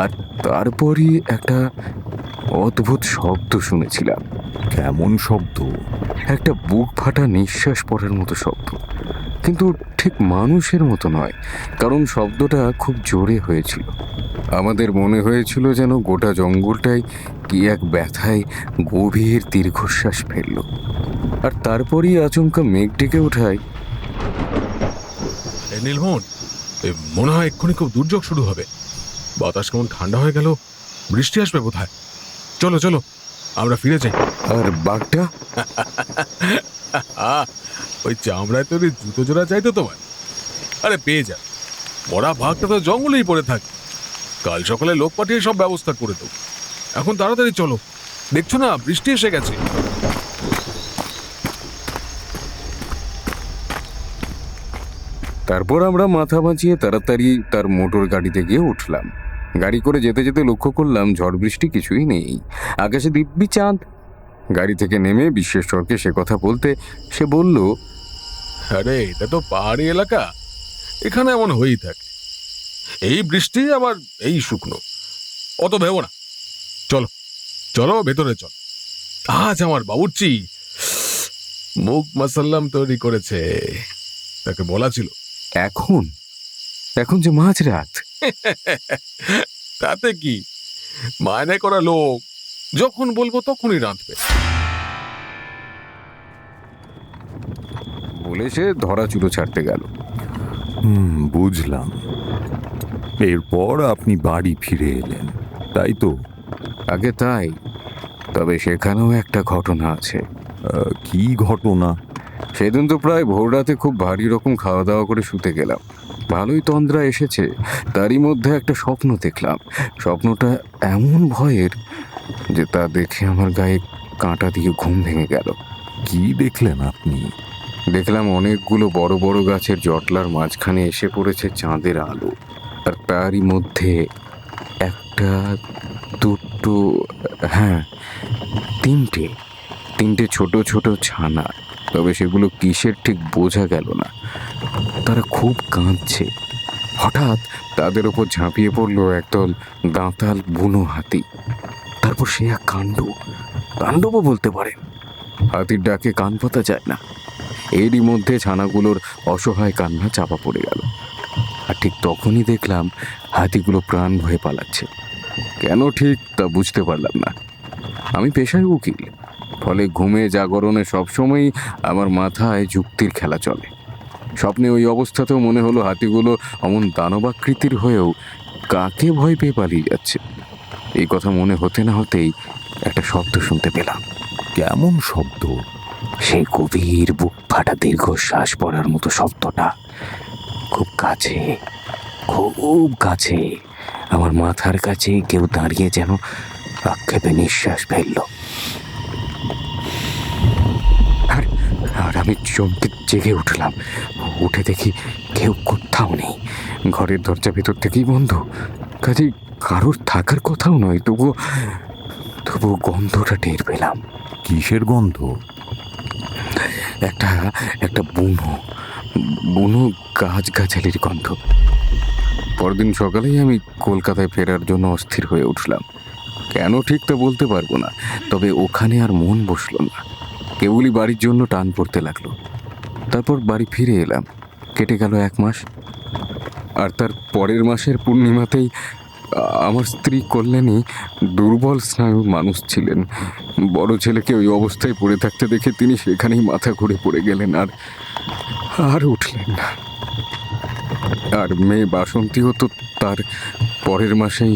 আর তারপরই একটা অদ্ভুত শব্দ শুনেছিলাম। কেমন শব্দ? একটা বুক ফাটা নিঃশ্বাস পড়ার মতো শব্দ, কিন্তু ঠিক মানুষের মতো নয়, কারণ শব্দটা খুব জোরে হয়েছিল। আমাদের মনে হয়েছিল যেন গোটা জঙ্গলটাই কি এক ব্যথায় গভীর দীর্ঘশ্বাস ফেলল। আর তারপরই আচমকা মেঘ ডেকে ওঠায়। নীলমোহন, মনে হয় এক্ষুনি খুব দুর্যোগ শুরু হবে। বাতাস কেমন ঠান্ডা হয়ে গেল, বৃষ্টি আসবে বোধহয়। চলো চলো, আমরা ফিরে যাই। আর বাঘটা? ওই চামড়ায় তৈরি জুতো জোড়া চাই তো তোমার? আরে পেয়ে যা, মরা ভাগটা তো জঙ্গলেই পড়ে থাকে। কাল সকালে লোক পাঠিয়ে সব ব্যবস্থা করে দেবো। এখন তাড়াতাড়ি চলো, দেখছো না বৃষ্টি এসে গেছে। তারপর আমরা মাথা বাঁচিয়ে তাড়াতাড়ি তার মোটর গাড়িতে গিয়ে উঠলাম। গাড়ি করে যেতে যেতে লক্ষ্য করলাম ঝড় বৃষ্টি কিছুই নেই, আকাশে দিব্যি চাঁদ। গাড়ি থেকে নেমে বিশ্বেশ্বরকে সে কথা বলতে সে বলল, আরে এটা তো পাহাড়ি এলাকা, এখানে এমন হয়েই থাকে। এই বৃষ্টি আবার এই শুকনো, অত ভেবো না। চলো চলো ভেতরে চল। আজ আমার বাবুর্চি মুগ মাসাল্লাম তৈরি করেছে, তাকে বলা ছিল। এখন এখন যে মাঝরাত। তাতে কি, মায়নে করা লোক, যখন বলবো তখনই রাঁধবে। বলে সে ধরা চুলো ছাড়তে গেল। বুঝলাম। এরপর আপনি বাড়ি ফিরে এলেন, তাই তো? আগে তাই, তবে সেখানেও একটা ঘটনা আছে। কি ঘটনা? সেদিন তো প্রায় ভোর রাতে খুব ভারী রকম খাওয়া দাওয়া করে শুতে গেলাম। ভালোই তন্দ্রা এসেছে, তারই মধ্যে একটা স্বপ্ন দেখলাম। স্বপ্নটা এমন ভয়ের যে তা দেখে আমার গায়ে কাঁটা দিয়ে ঘুম ভেঙে গেল। কি দেখলেন আপনি? দেখলাম অনেকগুলো বড় বড় গাছের জটলার মাঝখানে এসে পড়েছে চাঁদের আলো, আর তারই মধ্যে একটা, দুটো, হ্যাঁ তিনটে ছোট ছোট ছানা। তবে সেগুলো কিসের ঠিক বোঝা গেল না। তারা খুব কাঁদছে। হঠাৎ তাদের ওপর ঝাঁপিয়ে পড়লো একদল দাঁতাল বুনো হাতি। তারপর সে এক তাণ্ডবও বলতে পারেন। হাতির ডাকে কান পাতা যায় না। এরই মধ্যে ছানাগুলোর অসহায় কান্না চাপা পড়ে গেল। আর ঠিক তখনই দেখলাম হাতিগুলো প্রাণ ভয়ে পালাচ্ছে। কেন ঠিক তা বুঝতে পারলাম না। আমি পেশায় উকিল, ফলে ঘুমে জাগরণে সবসময়ই আমার মাথায় যুক্তির খেলা চলে। স্বপ্নে ওই অবস্থাতেও মনে হলো হাতিগুলো অমন দানবাকৃতির হয়েও কাকে ভয় পেয়ে পালিয়ে যাচ্ছে। এই কথা মনে হতে না হতেই একটা শব্দ শুনতে পেলাম। কেমন শব্দ? সেই গভীর বুক ফাটা দীর্ঘশ্বাস পড়ার মতো শব্দটা, খুব কাছে, খুব কাছে, আমার মাথার কাছে কেউ দাঁড়িয়ে যেন আক্ষেপে নিঃশ্বাস ফেলল। আর আমি চমকে জেগে উঠলাম। উঠে দেখি কেউ কোথাও নেই। ঘরের দরজা ভেতর থেকেই বন্ধ, কাজেই কারোর থাকার কথাও নয়। তবুও গন্ধটা টের পেলাম। কিসের গন্ধ? একটা বুনো গাছগাছালির গন্ধ। পরদিন সকালেই আমি কলকাতায় ফেরার জন্য অস্থির হয়ে উঠলাম। কেন ঠিক তা বলতে পারবো না, তবে ওখানে আর মন বসলো না। কেবলই বাড়ির জন্য টান পড়তে লাগলো। তারপর বাড়ি ফিরে এলাম। কেটে গেল 1 মাস। আর তার পরের মাসের পূর্ণিমাতেই আমার স্ত্রী কল্যাণী দুর্বল স্নায়ুর মানুষ ছিলেন। বড় ছেলেকে ওই অবস্থায় পড়ে থাকতে দেখে তিনি সেখানেই মাথা ঘুরে পড়ে গেলেন, আর উঠলেন না। আর মেয়ে বাসন্তীও তো তার পরের মাসেই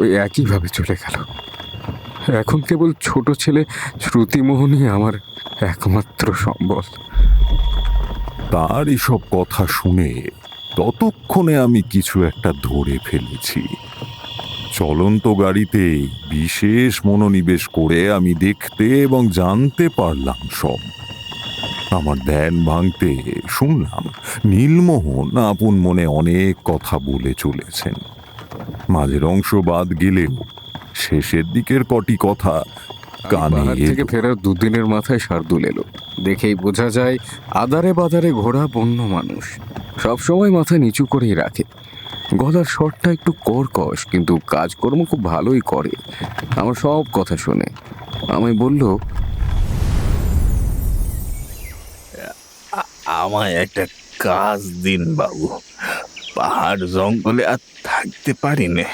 ওই একইভাবে চলে গেল। এখন কেবল ছোট ছেলে শ্রুতিমোহনই আমার একমাত্র সম্বল। তার এসব কথা শুনে ততক্ষণে আমি কিছু একটা ধরে ফেলেছি। চলন্ত গাড়িতে বিশেষ মনোনিবেশ করে আমি দেখতে এবং জানতে পারলাম সব। আমার ধ্যান ভাঙতে শুনলাম নীলমোহন আপন মনে অনেক কথা বলে চলেছেন। মাঝের অংশ বাদ গেলেও শেষের দিকের কটি কথা কানে পাহাড় থেকে এলো। ফেরার দুদিনের মাথায় শার্দুল এলো। দেখেই বোঝা যায় আদারে বাদারে ঘোরা বন্য মানুষ, সবসময় মাথা নিচু করেই রাখে। গলার স্বরটা একটু কর্কশ, কিন্তু কাজকর্ম খুব ভালোই করে। আমার সব কথা শুনে আমায় বলল, আমায় একটা কাজ দিন বাবু, পাহাড় জঙ্গলে আর থাকতে পারি নে।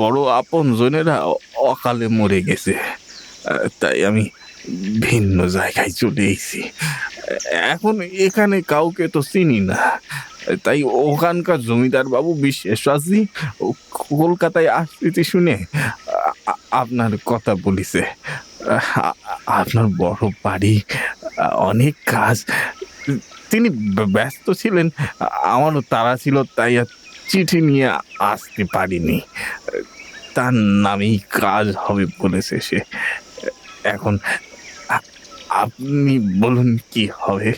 বড় আপন জনেরা অকালে মরে গেছে, তাই আমি ভিন্ন জায়গায় চলে এসেছি। এখন এখানে কাউকে তো চিনি না, তাই ওখানকার জমিদার বাবু বিশ্বাসী কলকাতায় আসতে শুনে আপনার কথা বলিছে। আপনার বড় বাড়ি, অনেক কাজ, তিনি ব্যস্ত ছিলেন, আমারও তাড়া ছিল, তাই আর চিঠি নিয়ে আসতে পারিনি। তার নামেই কাজ হবে বলেছে সে। এখন আপনি বলুন কি হবে?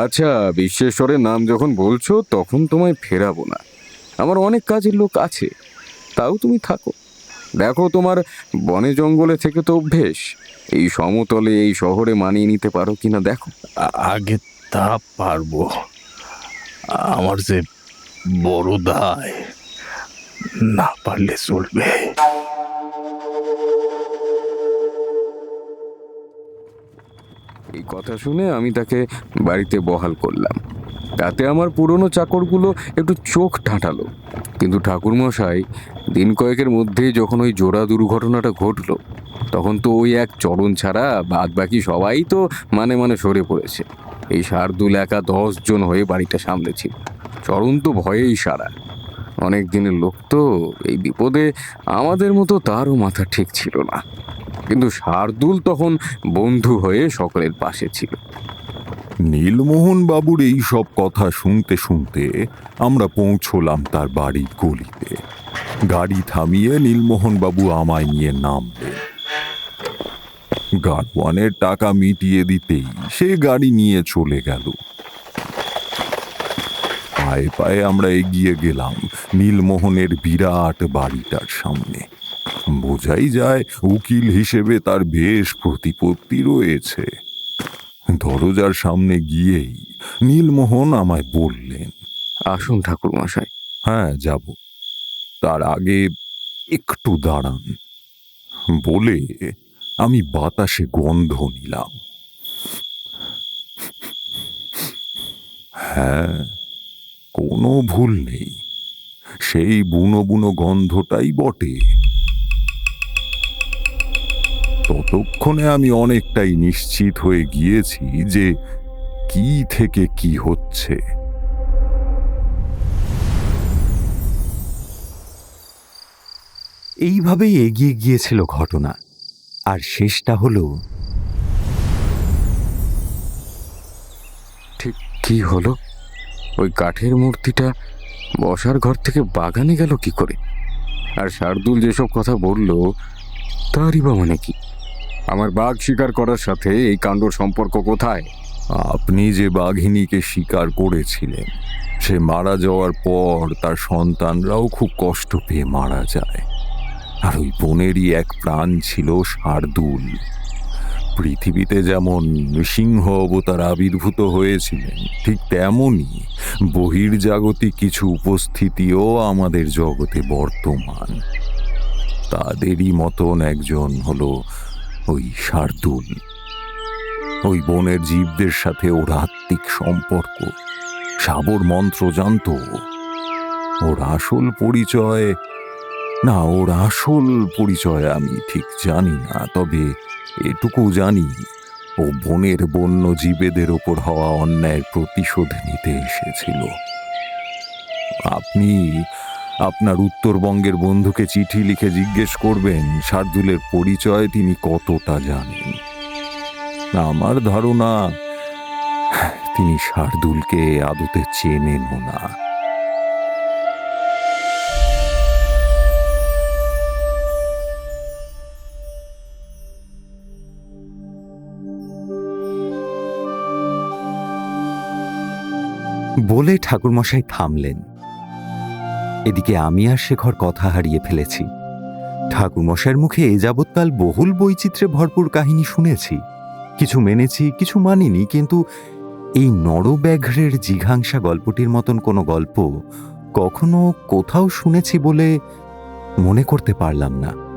আচ্ছা, বিশ্বেশ্বরের নাম যখন বলছো তখন তোমায় ফেরাবো না। আমার অনেক কাজের লোক আছে, তাও তুমি থাকো। দেখো, তোমার বনে জঙ্গলে থেকে তো অভ্যেস, এই সমতলে এই শহরে মানিয়ে নিতে পারো কিনা দেখো। আগে তা পারবো, আমার যে বড় দায়, না পারলে চলবে। এই কথা শুনে আমি তাকে বাড়িতে বহাল করলাম। তাতে আমার পুরনো চাকরগুলো একটু চোখ ঠাঁটালো। কিন্তু ঠাকুরমশাই দিন কয়েকের মধ্যেই যখন ওই জোড়া দুর্ঘটনাটা ঘটলো, তখন তো ওই এক চরণ ছাড়া বাদ বাকি সবাই তো মানে সরে পড়েছে। এই শার্দুল একা 10 জন হয়ে বাড়িটা সামলেছিল। চরণ তো ভয়েই সারা। অনেক দিনের লোক তো, এই বিপদে আমাদের মতো তারও মাথা ঠিক ছিল না। কিন্তু শার্দুল তখন বন্ধু হয়ে সকলের পাশে ছিল। নীলমোহন বাবুর এই সব কথা শুনতে শুনতে আমরা পৌঁছলাম তার বাড়ির গলিতে। গাড়ি থামিয়ে নীলমোহন বাবু আমায় নিয়ে নামলেন। গাড়োয়ানের টাকা মিটিয়ে দিতেই সে গাড়ি নিয়ে চলে গেল। পায়ে পায়ে আমরা এগিয়ে গেলাম নীলমোহনের বিরাট বাড়িটার সামনে। বোঝাই যায় উকিল হিসেবে তার বেশ প্রতিপত্তি রয়েছে। দরজার সামনে গিয়েই নীলমোহন আমায় বললেন, আসুন ঠাকুরমশাই। হ্যাঁ, যাব, তার আগে একটু দাঁড়ান। বলে আমি বাতাসে গন্ধ নিলাম। হ্যাঁ, কোনো ভুল নেই, সেই বুনো বুনো গন্ধটাই বটে। ততক্ষণে আমি অনেকটাই নিশ্চিত হয়ে গিয়েছি যে কি থেকে কি হচ্ছে। এইভাবেই এগিয়ে গিয়েছিল ঘটনা, আর শেষটা হলো ঠিক কি হলো? ওই কাঠের মূর্তিটা বসার ঘর থেকে বাগানে গেল কি করে? আর শার্দুল যেসব কথা বলল, তারই বা মানে কি? আমার বাঘ শিকার করার সাথে এই কাণ্ডর সম্পর্ক কোথায়? আপনি যে বাঘিনীকে শিকার করেছিলেন, সে মারা যাওয়ার পর তার সন্তানরাও খুব কষ্ট পেয়ে মারা যায়। আর ওই বনেরই এক প্রাণ ছিল শার্দুল। পৃথিবীতে যেমন সিংহ অবতার আবির্ভূত হয়েছিলেন, ঠিক তেমনই বহির্জাগতিক কিছু উপস্থিতিও আমাদের জগতে বর্তমান। তাদেরই মতন একজন হলো ওই শার্দুল। ওই বনের জীবদের সাথে ওর আত্মিক সম্পর্ক। সাবর মন্ত্র জানত। ওর আসল পরিচয় আমি ঠিক জানি না, তবে এটুকু জানি ও বনের বন্য জীবেদের ওপর হওয়া অন্যায়ের প্রতিশোধ নিতে এসেছিল। আপনি আপনার উত্তরবঙ্গের বন্ধুকে চিঠি লিখে জিজ্ঞেস করবেন শার্দুলের পরিচয় তিনি কতটা জানেন। আমার ধারণা তিনি শার্দুলকে আদতে চেনেনও না। বলে ঠাকুরমশাই থামলেন। এদিকে আমি আর শেখর কথা হারিয়ে ফেলেছি। ঠাকুরমশাইয়ের মুখে এ যাবৎকাল বহুল বৈচিত্র্যে ভরপুর কাহিনী শুনেছি, কিছু মেনেছি, কিছু মানিনি, কিন্তু এই নরব্যাঘ্রের জিঘাংসা গল্পটির মতন কোনো গল্প কখনো কোথাও শুনেছি বলে মনে করতে পারলাম না।